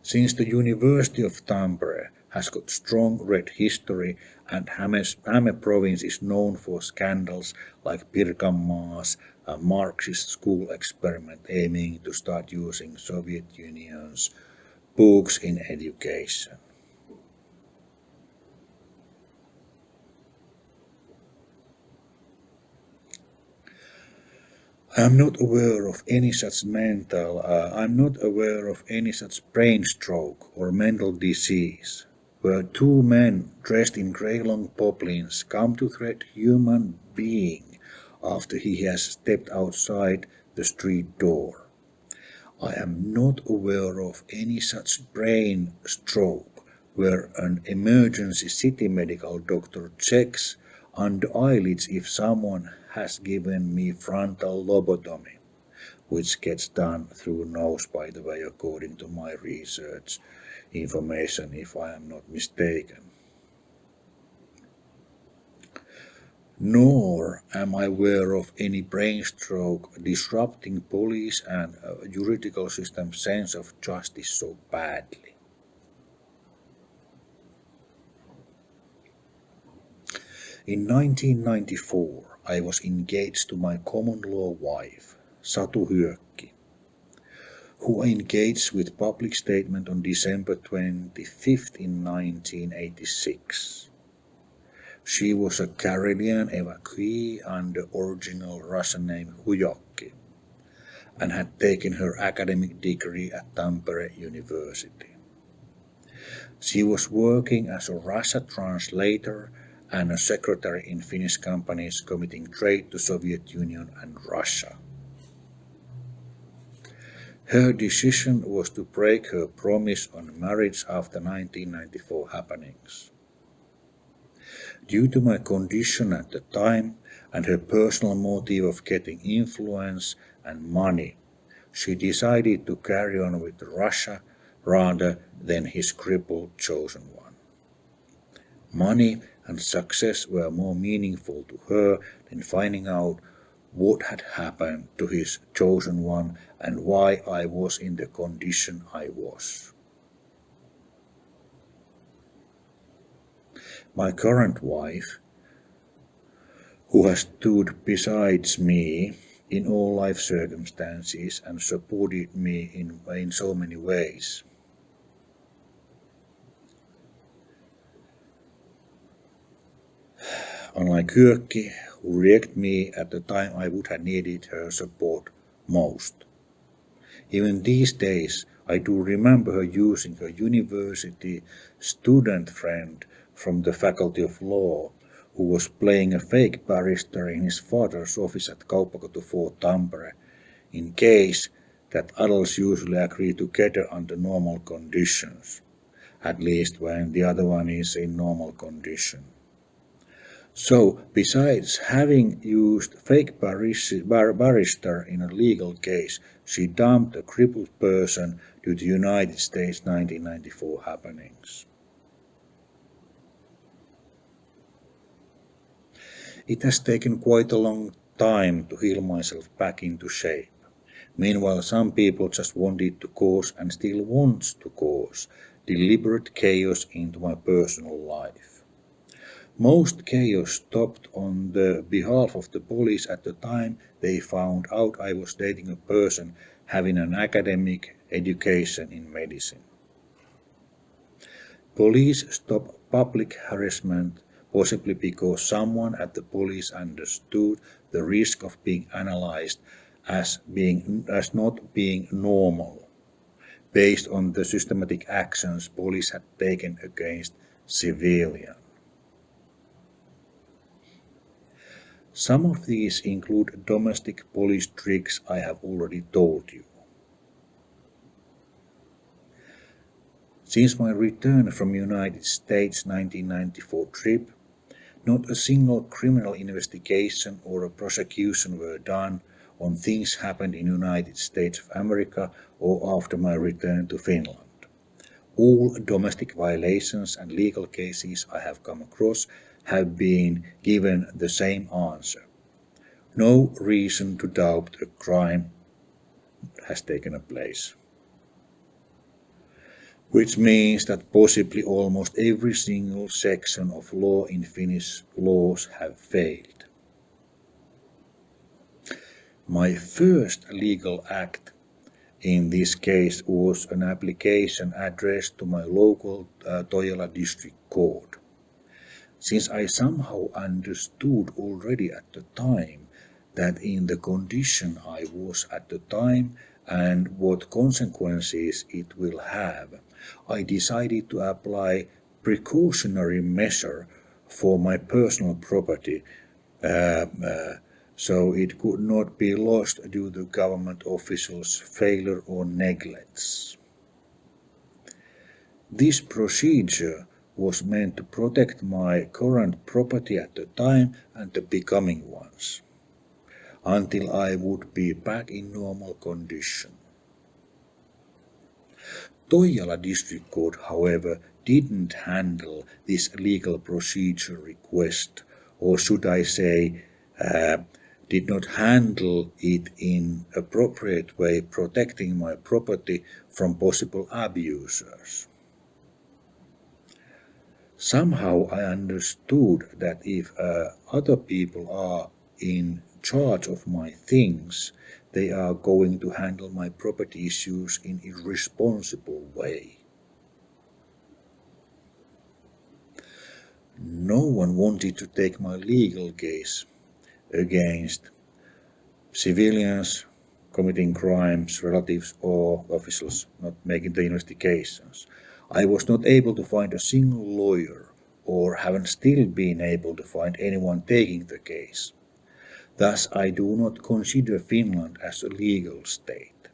Since the University of Tampere has got strong red history and Häme province is known for scandals like Pirkanmaa's a Marxist school experiment aiming to start using Soviet Union's books in education. I'm not aware of any such brain stroke or mental disease where two men dressed in grey long poplins come to threat human being after he has stepped outside the street door. I am not aware of any such brain stroke where an emergency city medical doctor checks under eyelids if someone has given me frontal lobotomy, which gets done through nose, by the way, according to my research information, if I am not mistaken. Nor am I aware of any brain stroke disrupting police and juridical system's sense of justice so badly. In 1994, I was engaged to my common law wife, Satu Hyökki, who engaged with public statement on December 25th in 1986. She was a Karelian evacuee under original Russian name Hyökki and had taken her academic degree at Tampere University. She was working as a Russia translator and a secretary in Finnish companies committing trade to Soviet Union and Russia. Her decision was to break her promise on marriage after 1994 happenings. Due to my condition at the time and her personal motive of getting influence and money, she decided to carry on with Russia rather than his crippled chosen one. Money and success were more meaningful to her than finding out what had happened to his chosen one and why I was in the condition I was. My current wife, who has stood beside me in all life circumstances and supported me in so many ways, unlike Hyökki, who rejected me at the time I would have needed her support most. Even these days, I do remember her using her university student friend from the Faculty of Law, who was playing a fake barrister in his father's office at Kauppakatu 4 Tampere, in case that adults usually agree together under normal conditions, at least when the other one is in normal condition. So, besides having used fake barrister in a legal case, she dumped a crippled person due to United States 1994 happenings. It has taken quite a long time to heal myself back into shape. Meanwhile, some people just wanted to cause and still wants to cause deliberate chaos into my personal life. Most chaos stopped on the behalf of the police at the time they found out I was dating a person having an academic education in medicine. Police stop public harassment possibly because someone at the police understood the risk of being analyzed as not being normal, based on the systematic actions police had taken against civilians. Some of these include domestic police tricks I have already told you. Since my return from United States 1994 trip, not a single criminal investigation or a prosecution were done on things happened in United States of America or after my return to Finland. All domestic violations and legal cases I have come across have been given the same answer. No reason to doubt a crime has taken place. Which means that possibly almost every single section of law in Finnish laws have failed. My first legal act in this case was an application addressed to my local Toijala District Court. Since I somehow understood already at the time that in the condition I was at the time and what consequences it will have, I decided to apply precautionary measure for my personal property so it could not be lost due to government officials' failure or neglect. This procedure was meant to protect my current property at the time and the becoming ones, until I would be back in normal condition. Toijala District Court, however, didn't handle this legal procedure request, or should I say, did not handle it in appropriate way, protecting my property from possible abusers. Somehow I understood that if other people are in charge of my things, they are going to handle my property issues in a irresponsible way. No one wanted to take my legal case against civilians committing crimes, relatives or officials not making the investigations. I was not able to find a single lawyer, or haven't still been able to find anyone taking the case. Thus, I do not consider Finland as a legal state.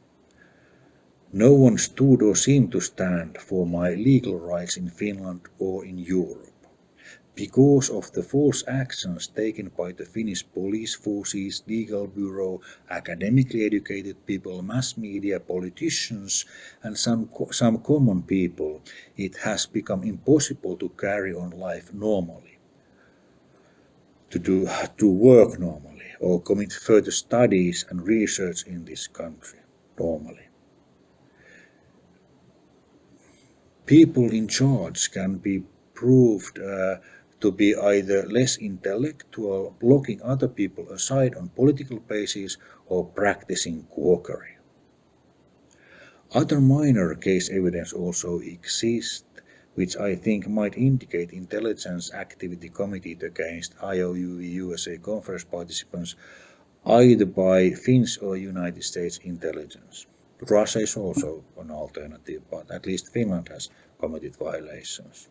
No one stood or seemed to stand for my legal rights in Finland or in Europe. Because of the false actions taken by the Finnish Police Forces, Legal Bureau, academically educated people, mass media, politicians, and some common people, it has become impossible to carry on life normally, to work normally, or commit further studies and research in this country normally. People in charge can be proved to be either less intellectual, blocking other people aside on political basis, or practicing quackery. Other minor case evidence also exists, which I think might indicate intelligence activity committed against IOUW USA Conference participants either by Finnish or United States intelligence. Russia is also an alternative, but at least Finland has committed violations.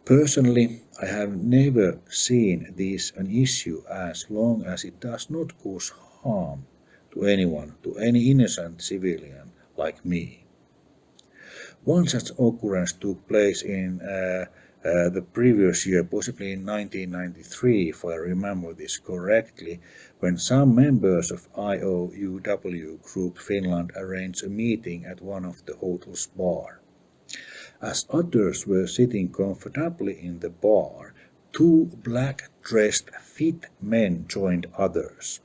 Personally, I have never seen this an issue as long as it does not cause harm to anyone, to any innocent civilian like me. One such occurrence took place in the previous year, possibly in 1993, if I remember this correctly, when some members of IOUW Group Finland arranged a meeting at one of the hotel's bar. As others were sitting comfortably in the bar, two black-dressed fit men joined others.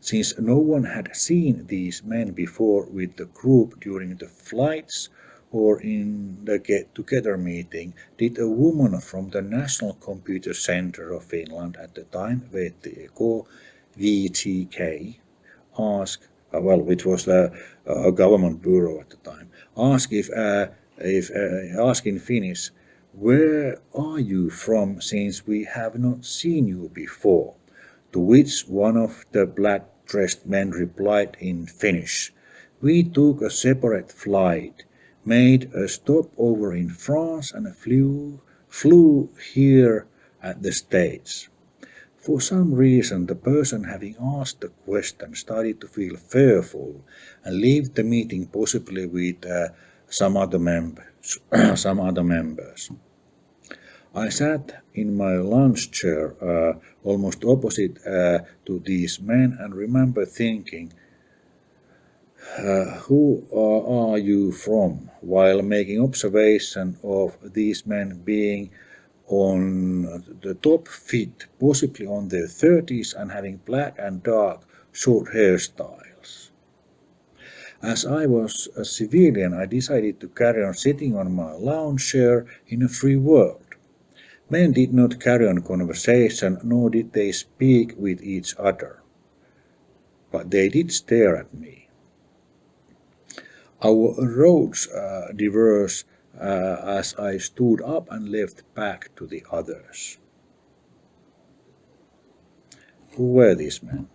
Since no one had seen these men before with the group during the flights or in the get-together meeting, did a woman from the National Computer Center of Finland at the time, VTK, ask which was a government bureau at the time, asked in Finnish, "Where are you from, since we have not seen you before?" To which one of the black-dressed men replied in Finnish, "We took a separate flight, made a stopover in France and flew here at the States." For some reason, the person having asked the question started to feel fearful and left the meeting, possibly with some other members. I sat in my lounge chair almost opposite to these men and remember thinking, "Who are you from?" while making observation of these men being on the top fit, possibly on their 30s, and having black and dark short hairstyles. As I was a civilian, I decided to carry on sitting on my lounge chair in a free world. Men did not carry on conversation, nor did they speak with each other, but they did stare at me. Our roads diverged as I stood up and left back to the others. Who were these men?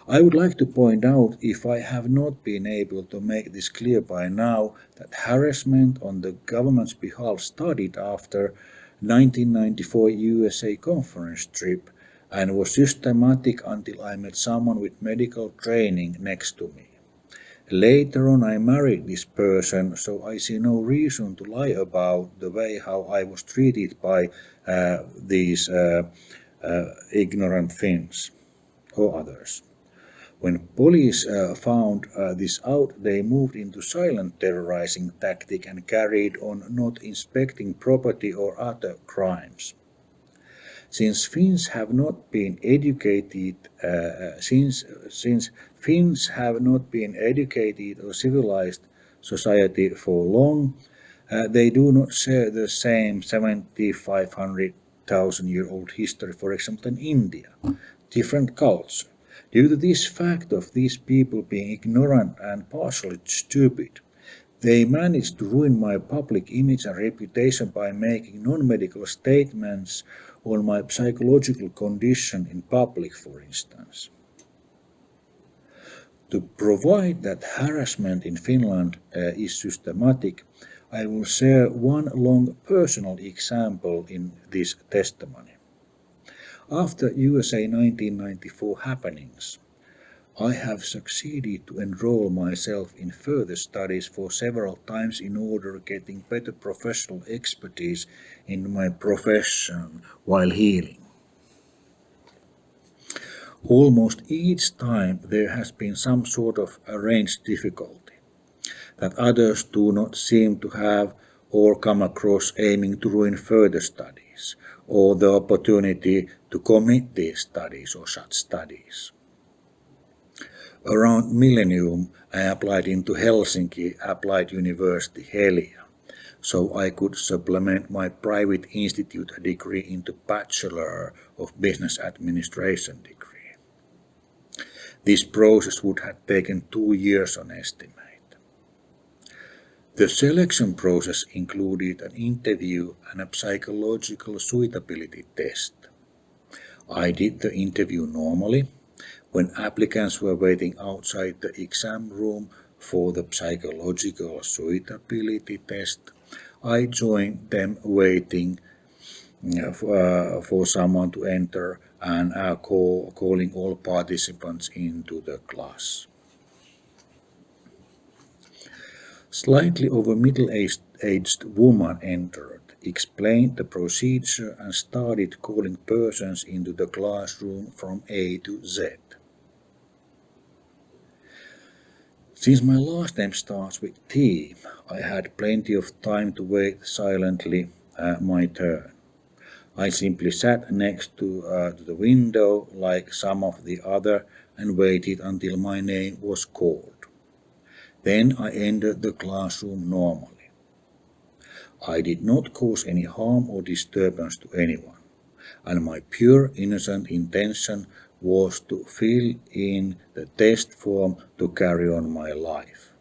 I would like to point out, if I have not been able to make this clear by now, that harassment on the government's behalf started after 1994 USA Conference trip and was systematic until I met someone with medical training next to me. Later on I married this person, so I see no reason to lie about the way how I was treated by these ignorant Finns or others. When police found this out, they moved into silent terrorizing tactic and carried on not inspecting property or other crimes. Since Finns have not been educated, since Finns have not been educated or civilized society for long, they do not share the same 7,500,000-year-old history, for example, in India. Different culture. Due to this fact of these people being ignorant and partially stupid, they managed to ruin my public image and reputation by making non-medical statements on my psychological condition in public, for instance. To provide that harassment in Finland is systematic, I will share one long personal example in this testimony. After USA 1994 happenings, I have succeeded to enroll myself in further studies for several times in order getting better professional expertise in my profession while healing. Almost each time there has been some sort of arranged difficulty that others do not seem to have or come across, aiming to ruin further studies or the opportunity to commit these studies or such studies. Around millennium, I applied into Helsinki Applied University Helia, so I could supplement my private institute degree into Bachelor of Business Administration degree. This process would have taken 2 years on estimate. The selection process included an interview and a psychological suitability test. I did the interview normally. When applicants were waiting outside the exam room for the psychological suitability test, I joined them waiting for someone to enter and calling all participants into the class. Slightly over middle-aged woman entered, explained the procedure and started calling persons into the classroom from A to Z. Since my last name starts with T, I had plenty of time to wait silently my turn. I simply sat next to the window like some of the other and waited until my name was called. Then I entered the classroom normally. I did not cause any harm or disturbance to anyone, and my pure innocent intention was to fill in the test form to carry on my life.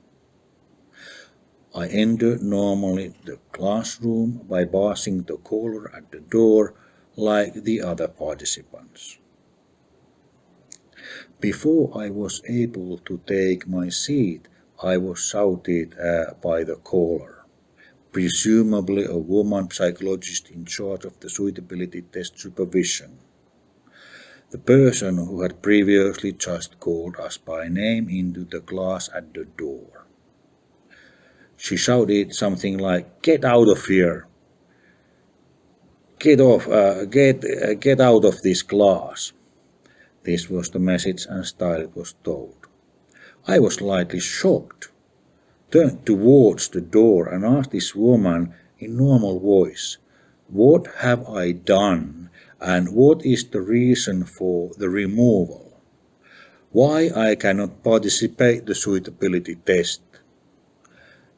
I entered normally the classroom by passing the caller at the door like the other participants. Before I was able to take my seat, I was shouted by the caller, presumably a woman psychologist in charge of the suitability test supervision. The person who had previously just called us by name into the class at the door. She shouted something like, "Get out of here! Get out of this class!" This was the message and style it was told. I was slightly shocked, turned towards the door and asked this woman in normal voice, "What have I done and what is the reason for the removal? Why I cannot participate the suitability test?"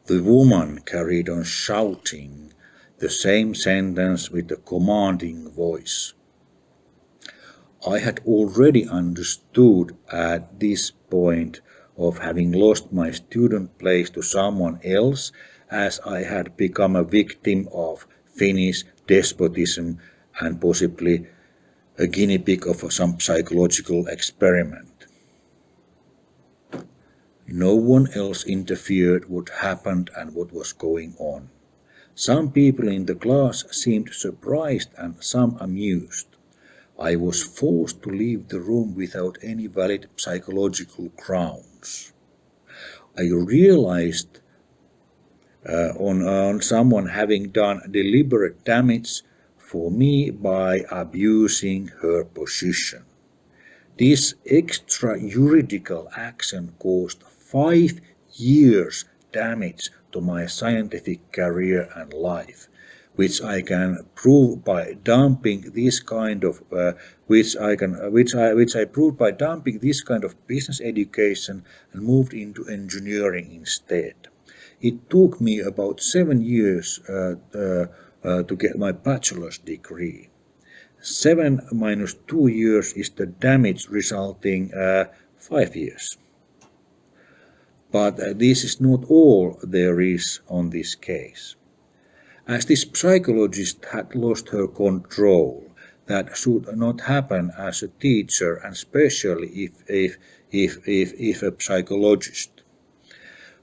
The woman carried on shouting the same sentence with a commanding voice. I had already understood at this point of having lost my student place to someone else, as I had become a victim of Finnish despotism and possibly a guinea pig of some psychological experiment. No one else interfered what happened and what was going on. Some people in the class seemed surprised and some amused. I was forced to leave the room without any valid psychological grounds. I realized on someone having done deliberate damage for me by abusing her position. This extra-juridical action caused 5 years damage to my scientific career and life, which I can prove by dumping this kind of which I proved by dumping this kind of business education and moved into engineering instead. It took me about 7 years to get my bachelor's degree. 7 minus 2 years is the damage resulting 5 years. But this is not all there is on this case. As this psychologist had lost her control, that should not happen as a teacher and especially if a psychologist.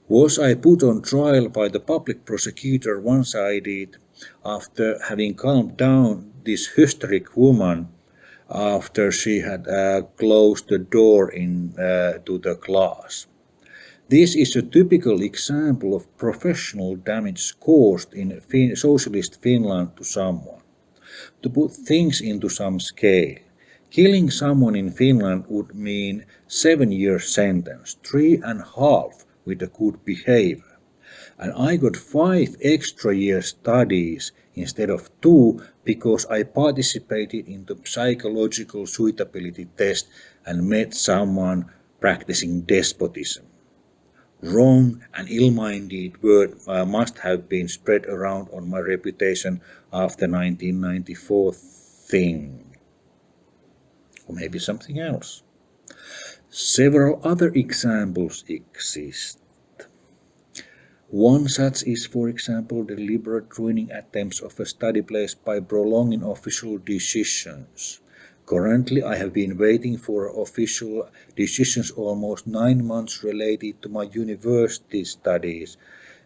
Was I put on trial by the public prosecutor one-sided after having calmed down this hysteric woman after she had closed the door to the class? This is a typical example of professional damage caused in socialist Finland to someone. To put things into some scale, killing someone in Finland would mean 7 years sentence, 3.5 with a good behavior. And I got 5 extra year studies instead of 2 because I participated in the psychological suitability test and met someone practicing despotism. Wrong and ill-minded word must have been spread around on my reputation after 1994 thing. Or maybe something else. Several other examples exist. One such is, for example, deliberate ruining attempts of a study place by prolonging official decisions. Currently, I have been waiting for official decisions almost 9 months related to my university studies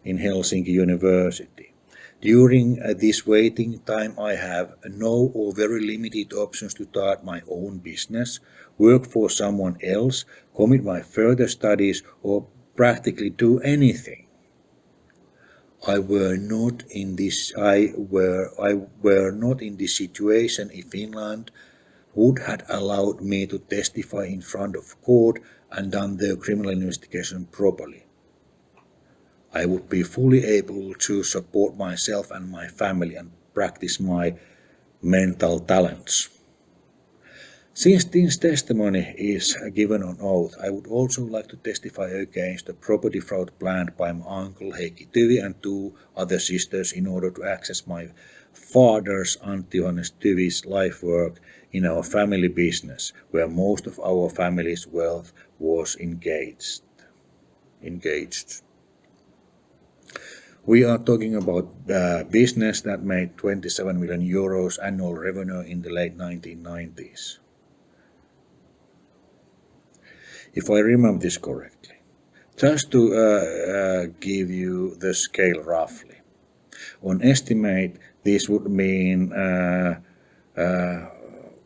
in Helsinki University. During this waiting time, I have no or very limited options to start my own business, work for someone else, commit my further studies, or practically do anything. I were not in this situation if Finland would have allowed me to testify in front of court and done the criminal investigation properly. I would be fully able to support myself and my family and practice my mental talents. Since this testimony is given on oath, I would also like to testify against the property fraud planned by my uncle Heikki Tyvi and 2 other sisters in order to access my father's Antti Johannes Tyvi's life work in our family business, where most of our family's wealth was engaged. We are talking about business that made 27 million euros annual revenue in the late 1990s. If I remember this correctly. Just to give you the scale roughly. On estimate, this would mean,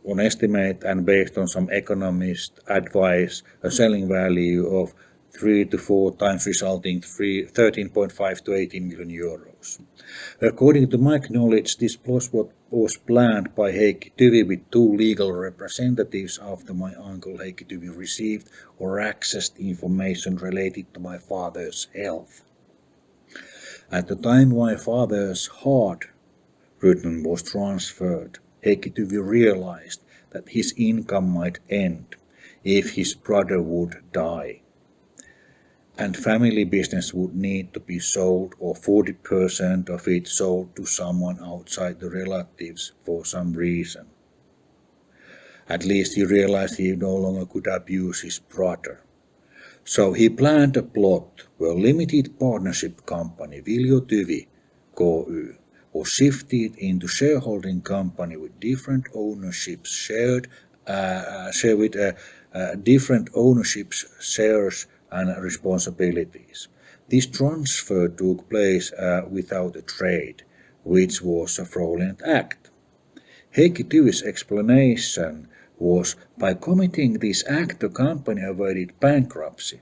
on estimate and based on some economist advice, a selling value of 3 to 4 times, resulting 13.5 to 18 million euros. According to my knowledge, this was what was planned by Heikki Tyvi with 2 legal representatives after my uncle Heikki Tyvi received or accessed information related to my father's health. At the time my father's heart rhythm was transferred, Heikki Tyvi realized that his income might end if his brother would die, and family business would need to be sold, or 40% of it sold to someone outside the relatives for some reason. At least he realized he no longer could abuse his brother. So he planned a plot where limited partnership company Viljo Tyvi KY was shifted into shareholding company with different ownerships different ownerships, shares and responsibilities. This transfer took place without a trade, which was a fraudulent act. Heikki Tyvi's explanation was, by committing this act the company avoided bankruptcy.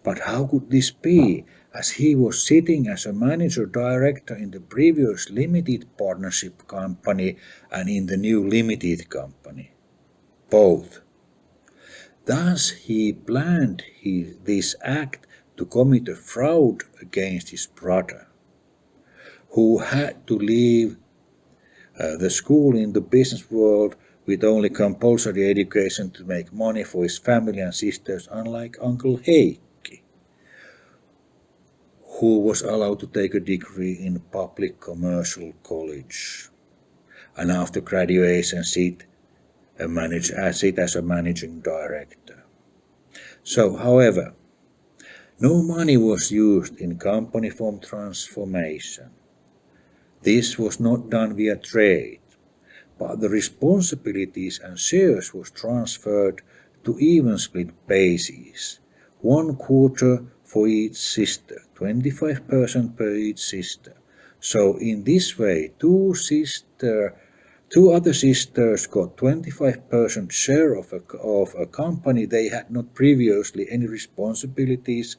But how could this be, as he was sitting as a manager director in the previous limited partnership company and in the new limited company? Both. Thus he planned this act to commit a fraud against his brother, who had to leave the school in the business world with only compulsory education to make money for his family and sisters, unlike Uncle Heikki, who was allowed to take a degree in public commercial college, and after graduation sit as a managing director. So, however, no money was used in company form transformation. This was not done via trade, but the responsibilities and shares was transferred to even split basis, 1/4 for each sister, 25% per each sister. So in this way, two other sisters got 25% share of a company they had not previously any responsibilities,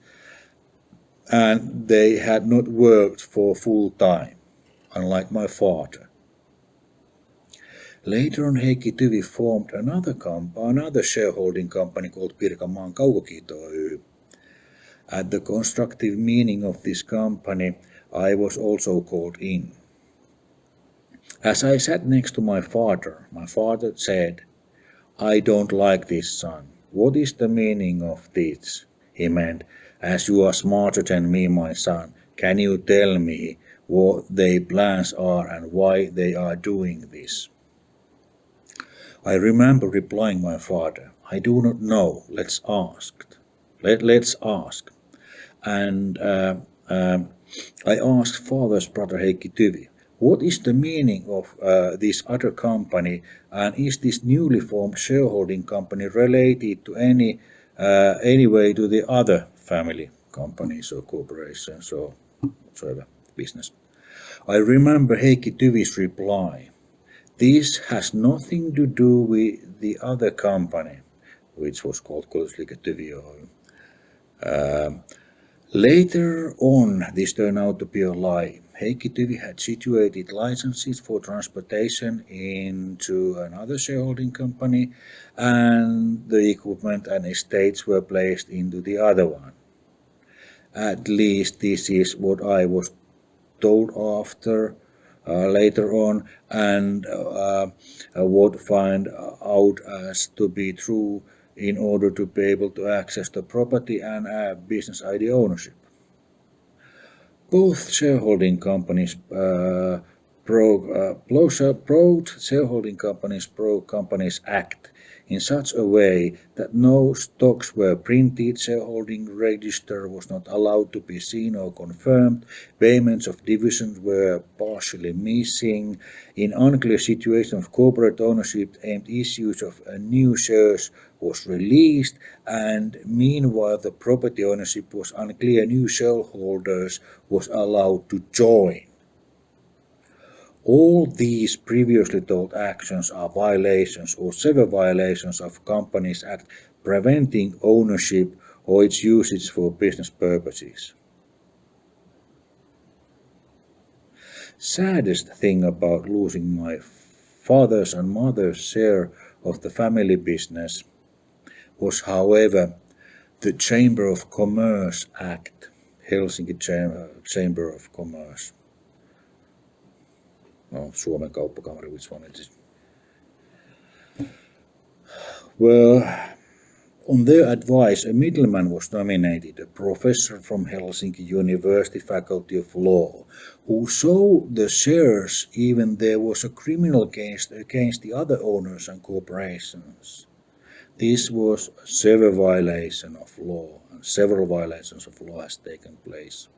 and they had not worked for full time, unlike my father. Later on, Heikki Tyvi formed another shareholding company called Pirkanmaan Kaukokiito Oy. At the constructive meaning of this company, I was also called in. As I sat next to my father said, "I don't like this, son. What is the meaning of this?" He meant, "As you are smarter than me, my son, can you tell me what their plans are and why they are doing this?" I remember replying my father, "I do not know. Let's ask." And I asked father's brother Heikki Tyvi, "What is the meaning of this other company, and is this newly formed shareholding company related to any way to the other family companies or corporations or whatsoever business?" I remember Heikki Tyvi's reply, "This has nothing to do with the other company," which was called Koulutusliike Tyvi Oy. Later on, this turned out to be a lie. Heikki Tyvi had situated licenses for transportation into another shareholding company, and the equipment and estates were placed into the other one. At least this is what I was told later on, and would find out as to be true in order to be able to access the property and business ID ownership. Both shareholding companies broad shareholding companies act in such a way that no stocks were printed, shareholding register was not allowed to be seen or confirmed, payments of dividends were partially missing, in unclear situation of corporate ownership aimed issues of new shares was released, and meanwhile the property ownership was unclear, new shareholders was allowed to join. All these previously told actions are violations or severe violations of Companies Act preventing ownership or its usage for business purposes. Saddest thing about losing my father's and mother's share of the family business was, however, the Chamber of Commerce Act, Helsinki Chamber of Commerce. No, Suomen kauppakamari, which one it is? Well, on their advice, a middleman was nominated, a professor from Helsinki University Faculty of Law, who sold the shares even there was a criminal case against the other owners and corporations. This was a severe violation of law, and several violations of law has taken place.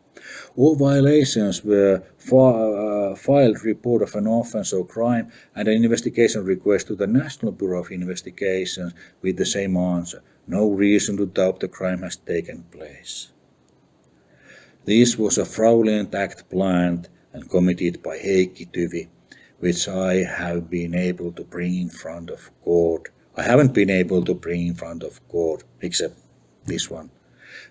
All violations were filed report of an offence or crime and an investigation request to the National Bureau of Investigations with the same answer. No reason to doubt the crime has taken place. This was a fraudulent act planned and committed by Heikki Tyvi, which I have been able to bring in front of court. I haven't been able to bring in front of court, except this one,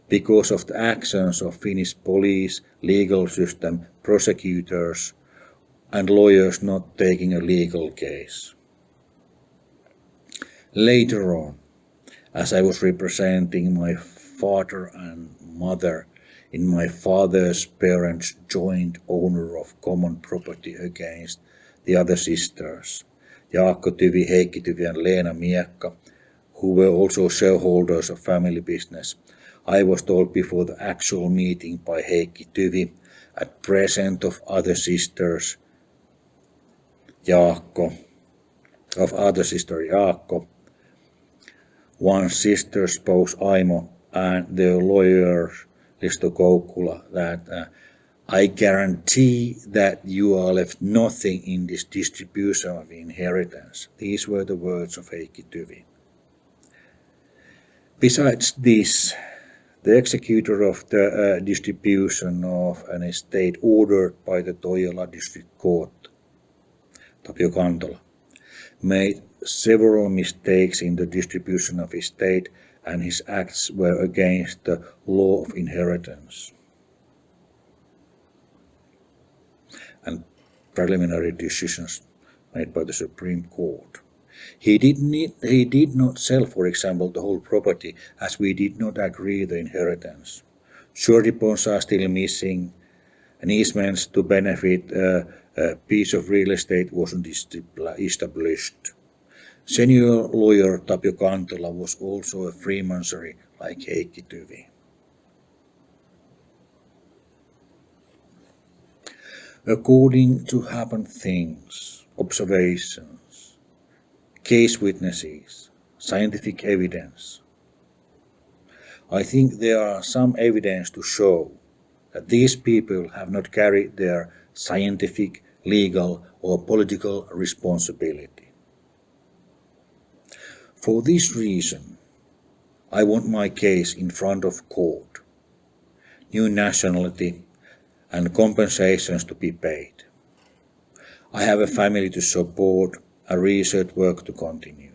because of the actions of Finnish police, legal system, prosecutors, and lawyers not taking a legal case. Later on, as I was representing my father and mother in my father's parents' joint owner of common property against the other sisters, Jaakko Tyvi, Heikki Tyvi, and Leena Miekka, who were also shareholders of family business, I was told before the actual meeting by Heikki Tyvi, at present of other sisters, Jaakko, one sister spouse Aimo, and the lawyer Listo Koukkula, that I guarantee that you are left nothing in this distribution of inheritance. These were the words of Heikki Tyvi. Besides this, the executor of the distribution of an estate ordered by the Toijala District Court, Tapio Kantola, made several mistakes in the distribution of estate, and his acts were against the law of inheritance and preliminary decisions made by the Supreme Court. He did not sell, for example, the whole property, as we did not agree the inheritance. Surety bonds are still missing, and easements to benefit a piece of real estate wasn't established. Senior lawyer Tapio Kantola was also a freemasonry like Heikki Tyvi. According to happened things, observations, case witnesses, scientific evidence, I think there are some evidence to show that these people have not carried their scientific, legal, or political responsibility. For this reason, I want my case in front of court, new nationality, and compensations to be paid. I have a family to support, a research work to continue.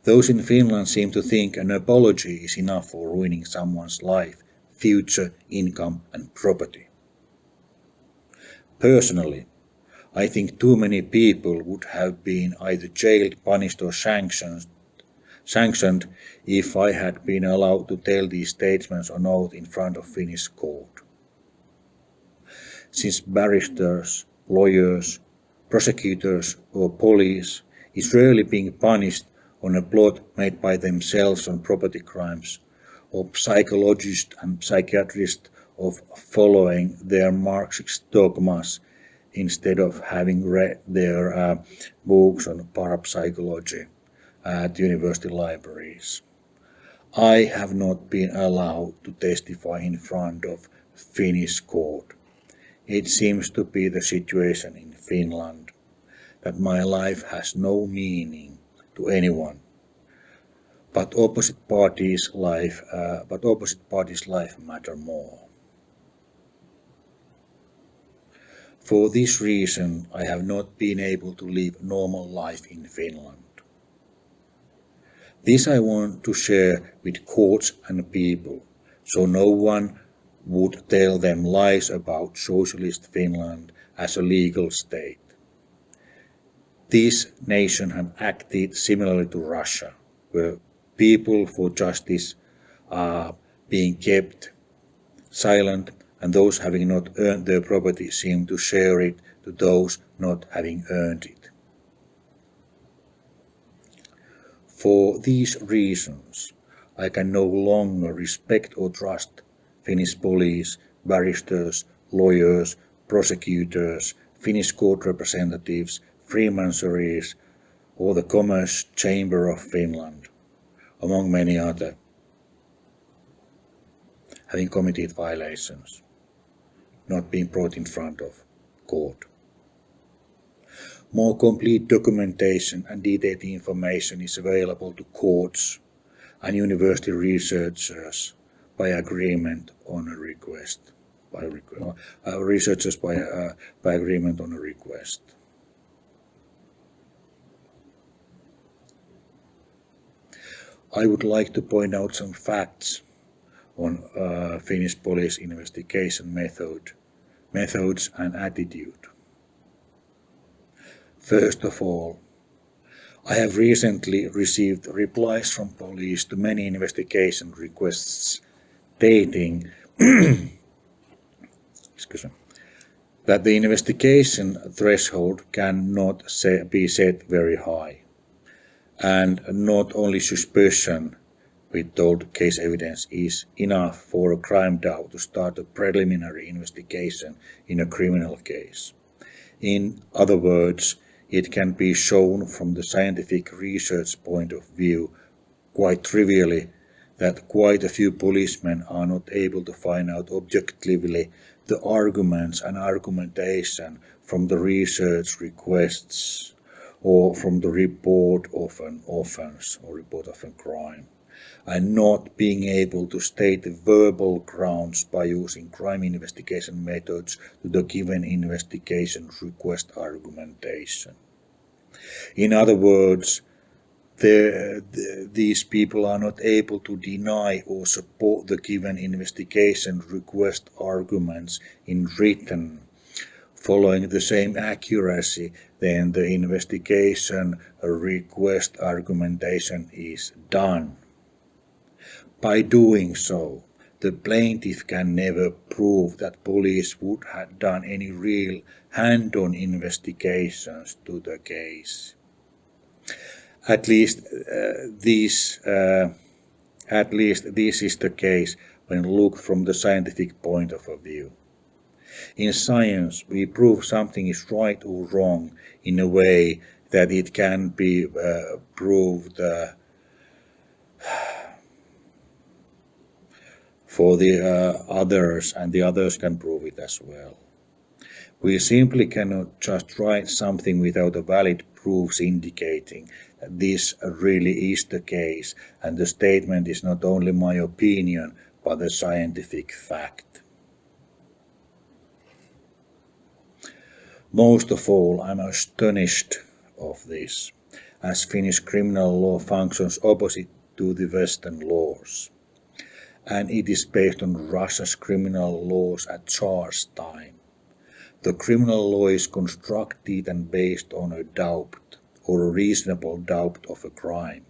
Those in Finland seem to think an apology is enough for ruining someone's life, future, income, and property. Personally, I think too many people would have been either jailed, punished, or sanctioned if I had been allowed to tell these statements on oath in front of Finnish court. Since barristers, lawyers, prosecutors, or police is rarely being punished on a plot made by themselves on property crimes, or psychologists and psychiatrists of following their Marxist dogmas instead of having read their books on parapsychology at university libraries. I have not been allowed to testify in front of Finnish court. It seems to be the situation in Finland that my life has no meaning to anyone, but opposite parties' life matter more. For this reason, I have not been able to live normal life in Finland. This I want to share with courts and people, so no one would tell them lies about socialist Finland as a legal state. This nation has acted similarly to Russia, where people for justice are being kept silent, and those having not earned their property seem to share it to those not having earned it. For these reasons, I can no longer respect or trust Finnish police, barristers, lawyers, prosecutors, Finnish court representatives, freemasonries, or the Commerce Chamber of Finland, among many others, having committed violations, not being brought in front of court. More complete documentation and detailed information is available to courts and university researchers by agreement on a request. Researchers by agreement on a request. I would like to point out some facts on Finnish police investigation methods and attitude. First of all, I have recently received replies from police to many investigation requests stating that the investigation threshold cannot be set very high, and not only suspicion with told case evidence is enough for a crime doubt to start a preliminary investigation in a criminal case. In other words, it can be shown from the scientific research point of view quite trivially that quite a few policemen are not able to find out objectively the arguments and argumentation from the research requests or from the report of an offense or report of a crime, and not being able to state the verbal grounds by using crime investigation methods to the given investigation request argumentation. In other words, these people are not able to deny or support the given investigation request arguments in written, following the same accuracy then the investigation request argumentation is done. By doing so, the plaintiff can never prove that police would have done any real hand-on investigations to the case. At least this is the case when looked from the scientific point of view. In science, we prove something is right or wrong in a way that it can be proved for the others, and the others can prove it as well. We simply cannot just write something without a valid proofs indicating that this really is the case, and the statement is not only my opinion, but a scientific fact. Most of all, I'm astonished of this, as Finnish criminal law functions opposite to the Western laws, and it is based on Russia's criminal laws at Tsar's time. The criminal law is constructed and based on a doubt, or a reasonable doubt of a crime,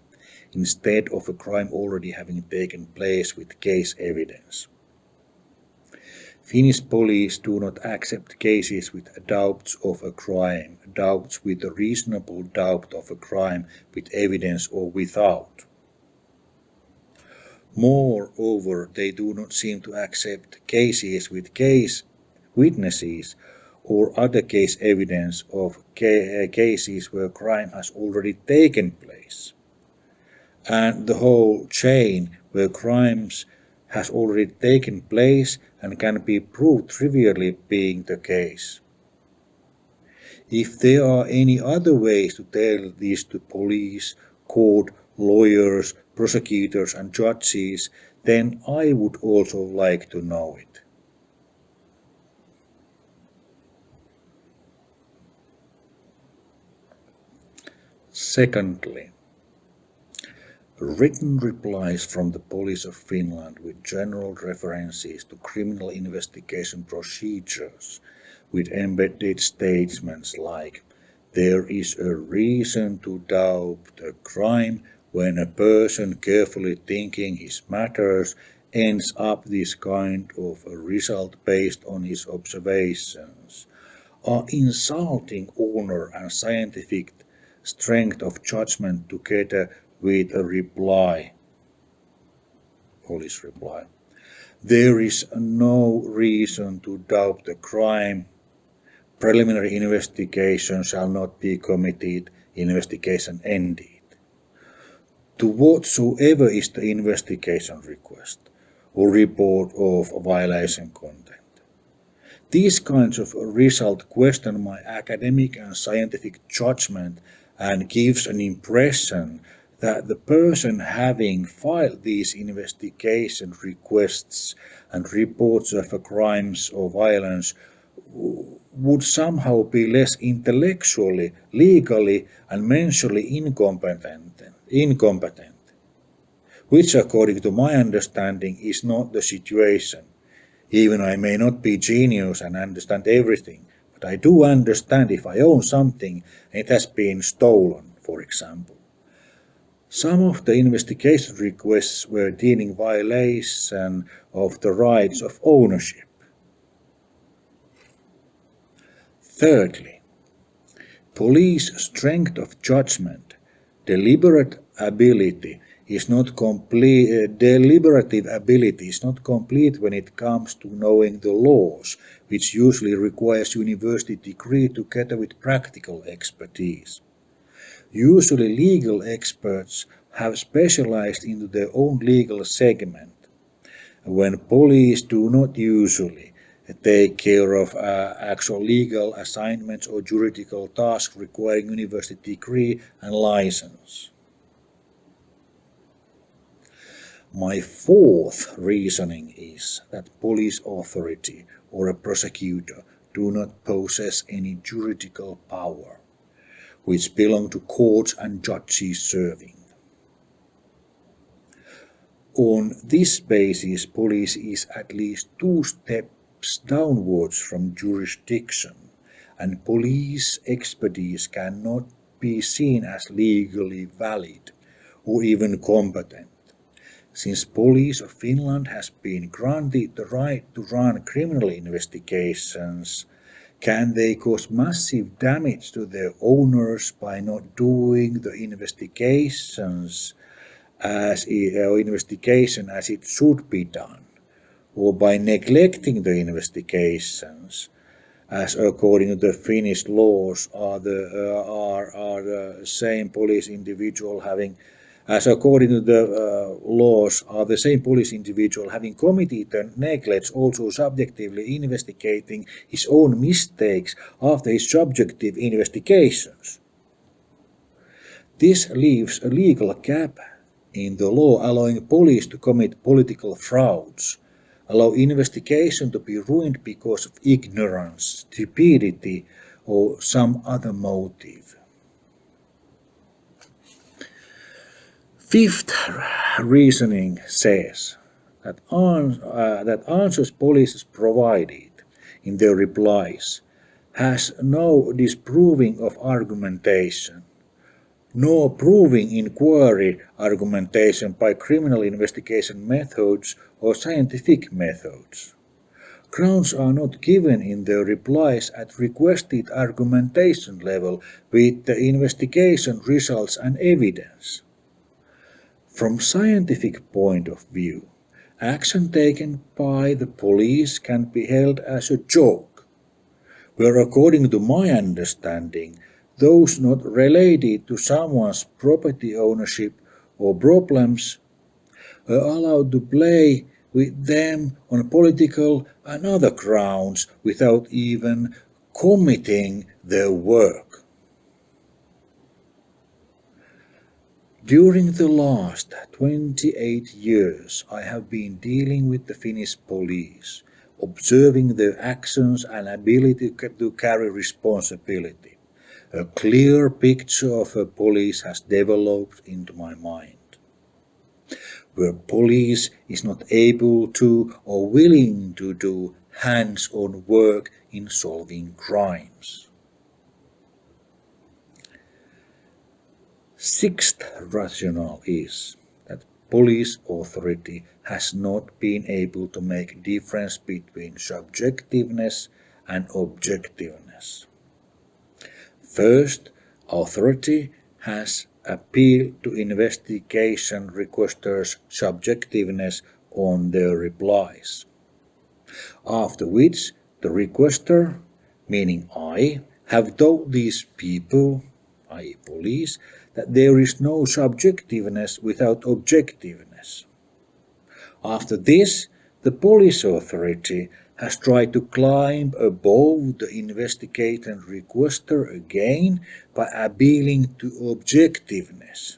instead of a crime already having taken place with case evidence. Finnish police do not accept cases with doubts of a crime, doubts with a reasonable doubt of a crime with evidence or without. Moreover, they do not seem to accept cases with case witnesses or other case evidence of cases where crime has already taken place. And the whole chain where crimes has already taken place and can be proved trivially being the case. If there are any other ways to tell this to police, court, lawyers, prosecutors and judges, then I would also like to know it. Secondly, written replies from the Police of Finland with general references to criminal investigation procedures with embedded statements like, there is a reason to doubt a crime when a person carefully thinking his matters ends up this kind of a result based on his observations, are insulting honor and scientific strength of judgment together with a reply. Police reply. There is no reason to doubt the crime. Preliminary investigation shall not be committed, investigation ended. To whatsoever is the investigation request or report of violation content. These kinds of results question my academic and scientific judgment and gives an impression that the person having filed these investigation requests and reports of crimes or violence would somehow be less intellectually, legally and mentally incompetent, which according to my understanding is not the situation. Even I may not be genius and understand everything, but I do understand if I own something and it has been stolen, for example. Some of the investigation requests were dealing violation of the rights of ownership. Thirdly, police strength of judgment, deliberative ability is not complete when it comes to knowing the laws, which usually requires university degree together with practical expertise. Usually legal experts have specialized into their own legal segment, when police do not usually take care of actual legal assignments or juridical tasks requiring university degree and license. My fourth reasoning is that police authority or a prosecutor do not possess any juridical power, which belong to courts and judges serving. On this basis, police is at least 2 steps downwards from jurisdiction, and police expertise cannot be seen as legally valid or even competent. Since Police of Finland has been granted the right to run criminal investigations, can they cause massive damage to their owners by not doing the investigations as it should be done, or by neglecting the investigations, as according to the Finnish laws are the same police individual having committed the negligence also subjectively investigating his own mistakes after his subjective investigations. This leaves a legal gap in the law allowing police to commit political frauds, allow investigation to be ruined because of ignorance, stupidity, or some other motive. Fifth reasoning says that answers police has provided in their replies has no disproving of argumentation, nor proving inquiry argumentation by criminal investigation methods or scientific methods. Grounds are not given in their replies at requested argumentation level with the investigation results and evidence. From scientific point of view, action taken by the police can be held as a joke, where according to my understanding, those not related to someone's property ownership or problems are allowed to play with them on political and other grounds without even committing their work. During the last 28 years, I have been dealing with the Finnish police, observing their actions and ability to carry responsibility. A clear picture of a police has developed into my mind, where police is not able to or willing to do hands-on work in solving crimes. Sixth rationale is that police authority has not been able to make difference between subjectiveness and objectiveness. First, authority has appealed to investigation requesters' subjectiveness on their replies, after which the requester, meaning I, have told these people, i.e. police, that there is no subjectiveness without objectiveness. After this, the police authority has tried to climb above the investigating requester again by appealing to objectiveness.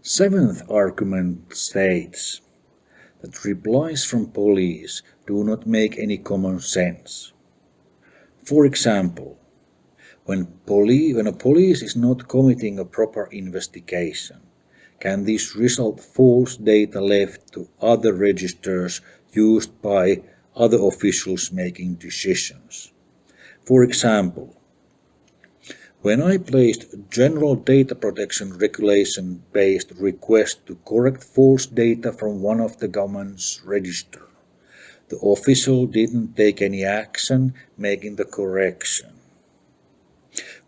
Seventh argument states that replies from police do not make any common sense. For example, when a police is not committing a proper investigation, can this result false data left to other registers used by other officials making decisions? For example, when I placed general data protection regulation-based request to correct false data from one of the government's registers, the official didn't take any action making the correction.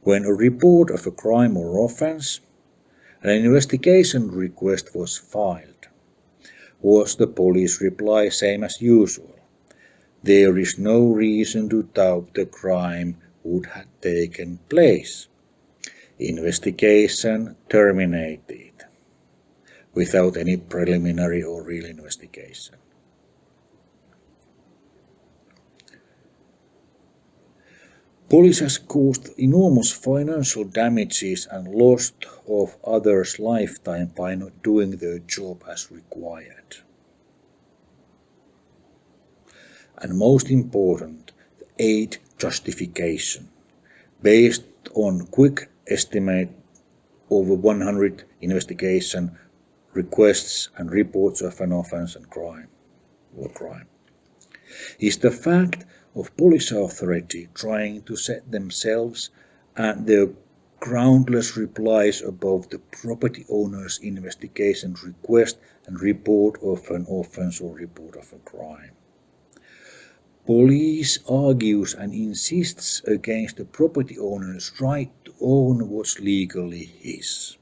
When a report of a crime or offense, an investigation request was filed, was the police reply same as usual? There is no reason to doubt the crime would have taken place. Investigation terminated, without any preliminary or real investigation. Police has caused enormous financial damages and loss of others' lifetime by not doing their job as required. And most important, the aid justification, based on quick estimate over 100 investigation requests and reports of an offense and crime, is the fact of police authority trying to set themselves and their groundless replies above the property owner's investigation request and report of an offense or report of a crime. Police argues and insists against the property owner's right to own what's legally his.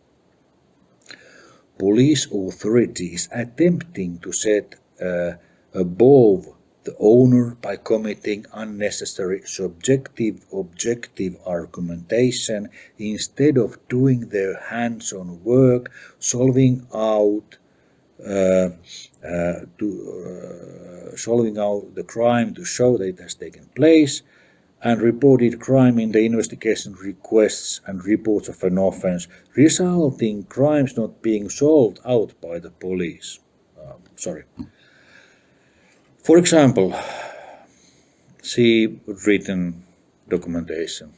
Police authority is attempting to set above the owner by committing unnecessary subjective-objective argumentation instead of doing their hands-on work, solving out the crime to show that it has taken place, and reported crime in the investigation requests and reports of an offense, resulting crimes not being solved out by the police. For example, see written documentation.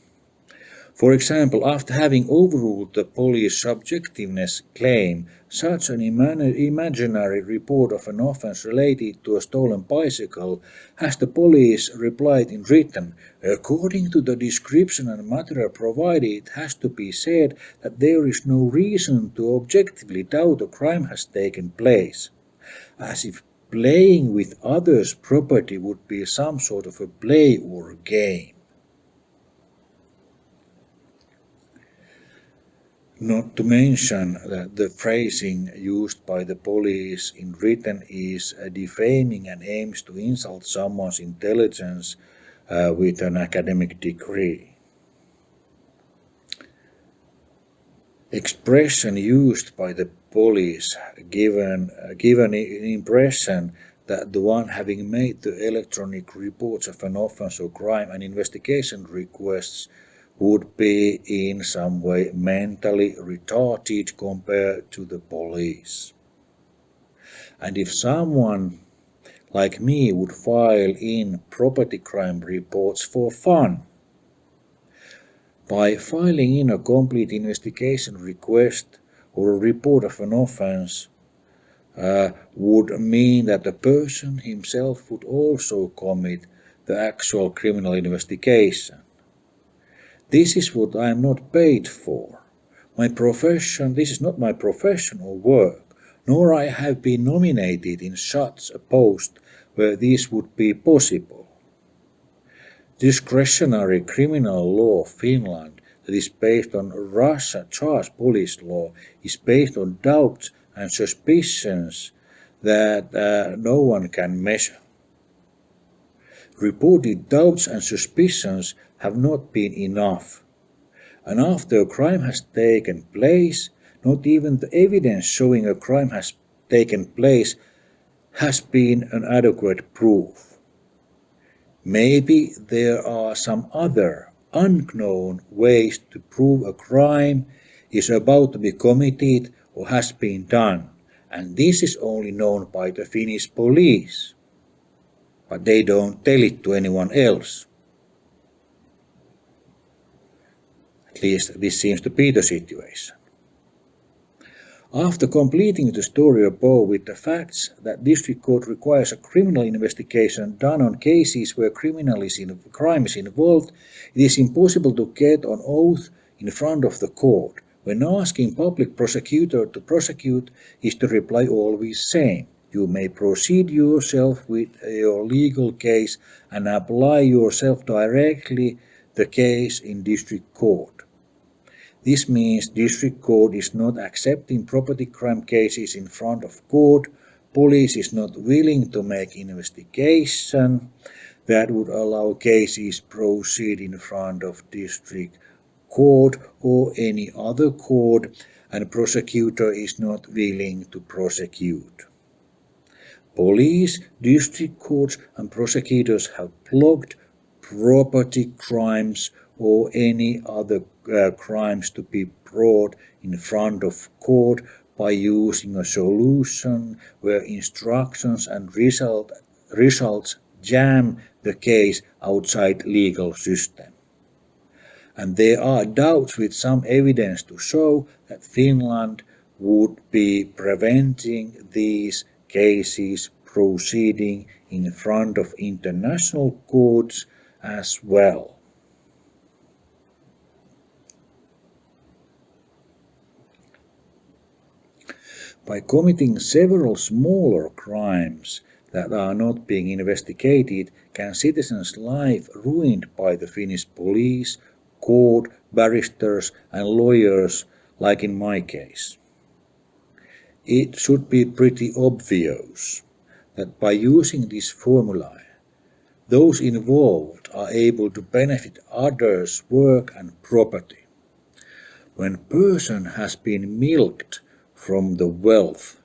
For example, after having overruled the police subjectiveness claim, such an imaginary report of an offense related to a stolen bicycle, has the police replied in written, according to the description and material provided, it has to be said that there is no reason to objectively doubt a crime has taken place, as if playing with others' property would be some sort of a play or a game. Not to mention that the phrasing used by the police in written is defaming and aims to insult someone's intelligence with an academic degree. Expression used by the police given an impression that the one having made the electronic reports of an offence or crime and investigation requests would be in some way mentally retarded compared to the police. And if someone like me would file in property crime reports for fun, by filing in a complete investigation request or a report of an offence would mean that the person himself would also commit the actual criminal investigation. This is what I am not paid for. This is not my profession or work, nor I have been nominated in such a post where this would be possible. Discretionary criminal law of Finland that is based on Russian charge police law is based on doubts and suspicions that no one can measure. Reported doubts and suspicions have not been enough. And after a crime has taken place, not even the evidence showing a crime has taken place has been an adequate proof. Maybe there are some other unknown ways to prove a crime is about to be committed or has been done, and this is only known by the Finnish police. But they don't tell it to anyone else. At least this seems to be the situation. After completing the story above with the facts that District Court requires a criminal investigation done on cases where crime is involved, it is impossible to get on oath in front of the court. When asking public prosecutor to prosecute is the reply always same. You may proceed yourself with your legal case and apply yourself directly the case in District Court. This means District Court is not accepting property crime cases in front of court. Police is not willing to make investigation that would allow cases proceed in front of District Court or any other court, and prosecutor is not willing to prosecute. Police, district courts and prosecutors have blocked property crimes or any other crimes to be brought in front of court by using a solution where instructions and results jam the case outside legal system. And there are doubts with some evidence to show that Finland would be preventing these cases proceeding in front of international courts as well. By committing several smaller crimes that are not being investigated, can citizens' life ruined by the Finnish police, court, barristers and lawyers like in my case? It should be pretty obvious that by using this formula, those involved are able to benefit others' work and property. When a person has been milked from the wealth,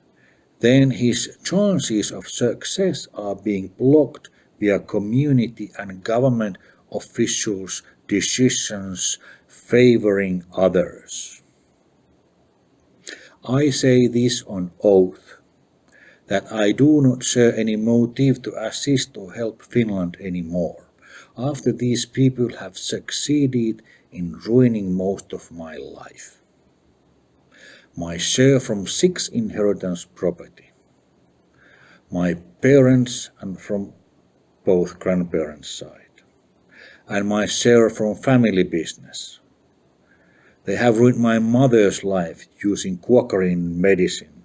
then his chances of success are being blocked via community and government officials' decisions favoring others. I say this on oath, that I do not share any motive to assist or help Finland anymore, after these people have succeeded in ruining most of my life. My share from 6 inheritance property, my parents and from both grandparents' side, and my share from family business. They have ruined my mother's life using quackery in medicine.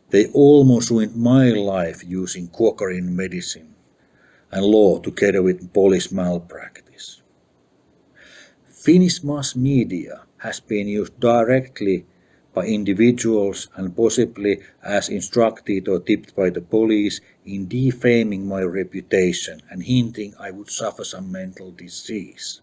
They almost ruined my life using quackery in medicine and law together with police malpractice. Finnish mass media has been used directly by individuals and possibly as instructed or tipped by the police in defaming my reputation and hinting I would suffer some mental disease.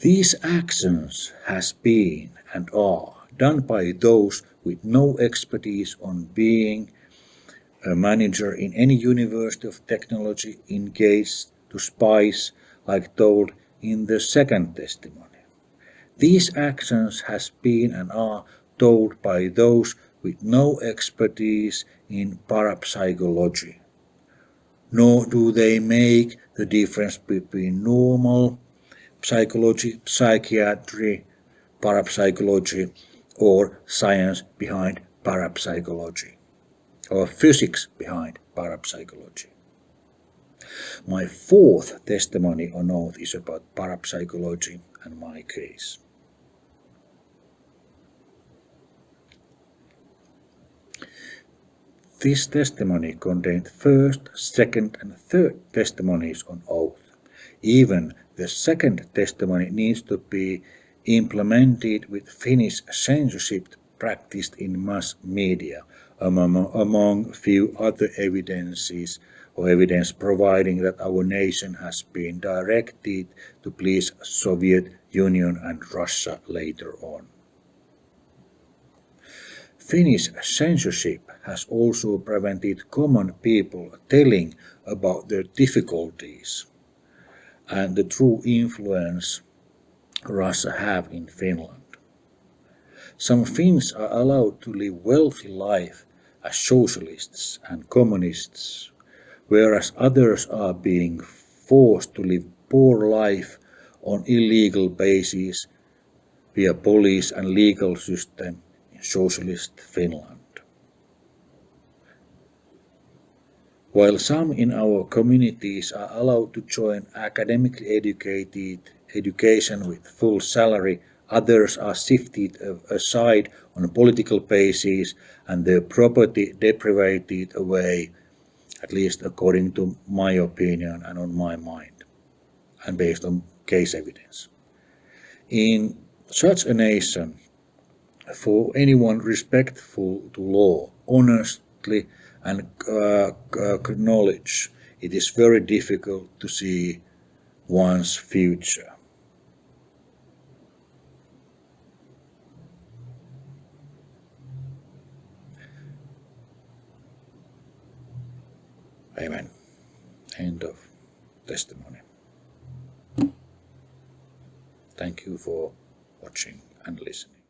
These actions has been and are done by those with no expertise on being a manager in any university of technology engaged to spies like told in the second testimony. These actions has been and are told by those with no expertise in parapsychology, nor do they make the difference between normal psychology, psychiatry, parapsychology, or science behind parapsychology, or physics behind parapsychology. My fourth testimony on oath is about parapsychology and my case. This testimony contained first, second, and third testimonies on oath. Even the second testimony needs to be implemented with Finnish censorship practiced in mass media, among few other evidences or evidence providing that our nation has been directed to please Soviet Union and Russia later on. Finnish censorship has also prevented common people telling about their difficulties and the true influence Russia have in Finland. Some Finns are allowed to live wealthy life as socialists and communists, whereas others are being forced to live poor life on illegal basis via police and legal system in socialist Finland. While some in our communities are allowed to join academically educated education with full salary, others are shifted aside on a political basis and their property deprived away, at least according to my opinion and on my mind, and based on case evidence. In such a nation, for anyone respectful to law, honestly and knowledge, it is very difficult to see one's future. Amen. End of testimony. Thank you for watching and listening.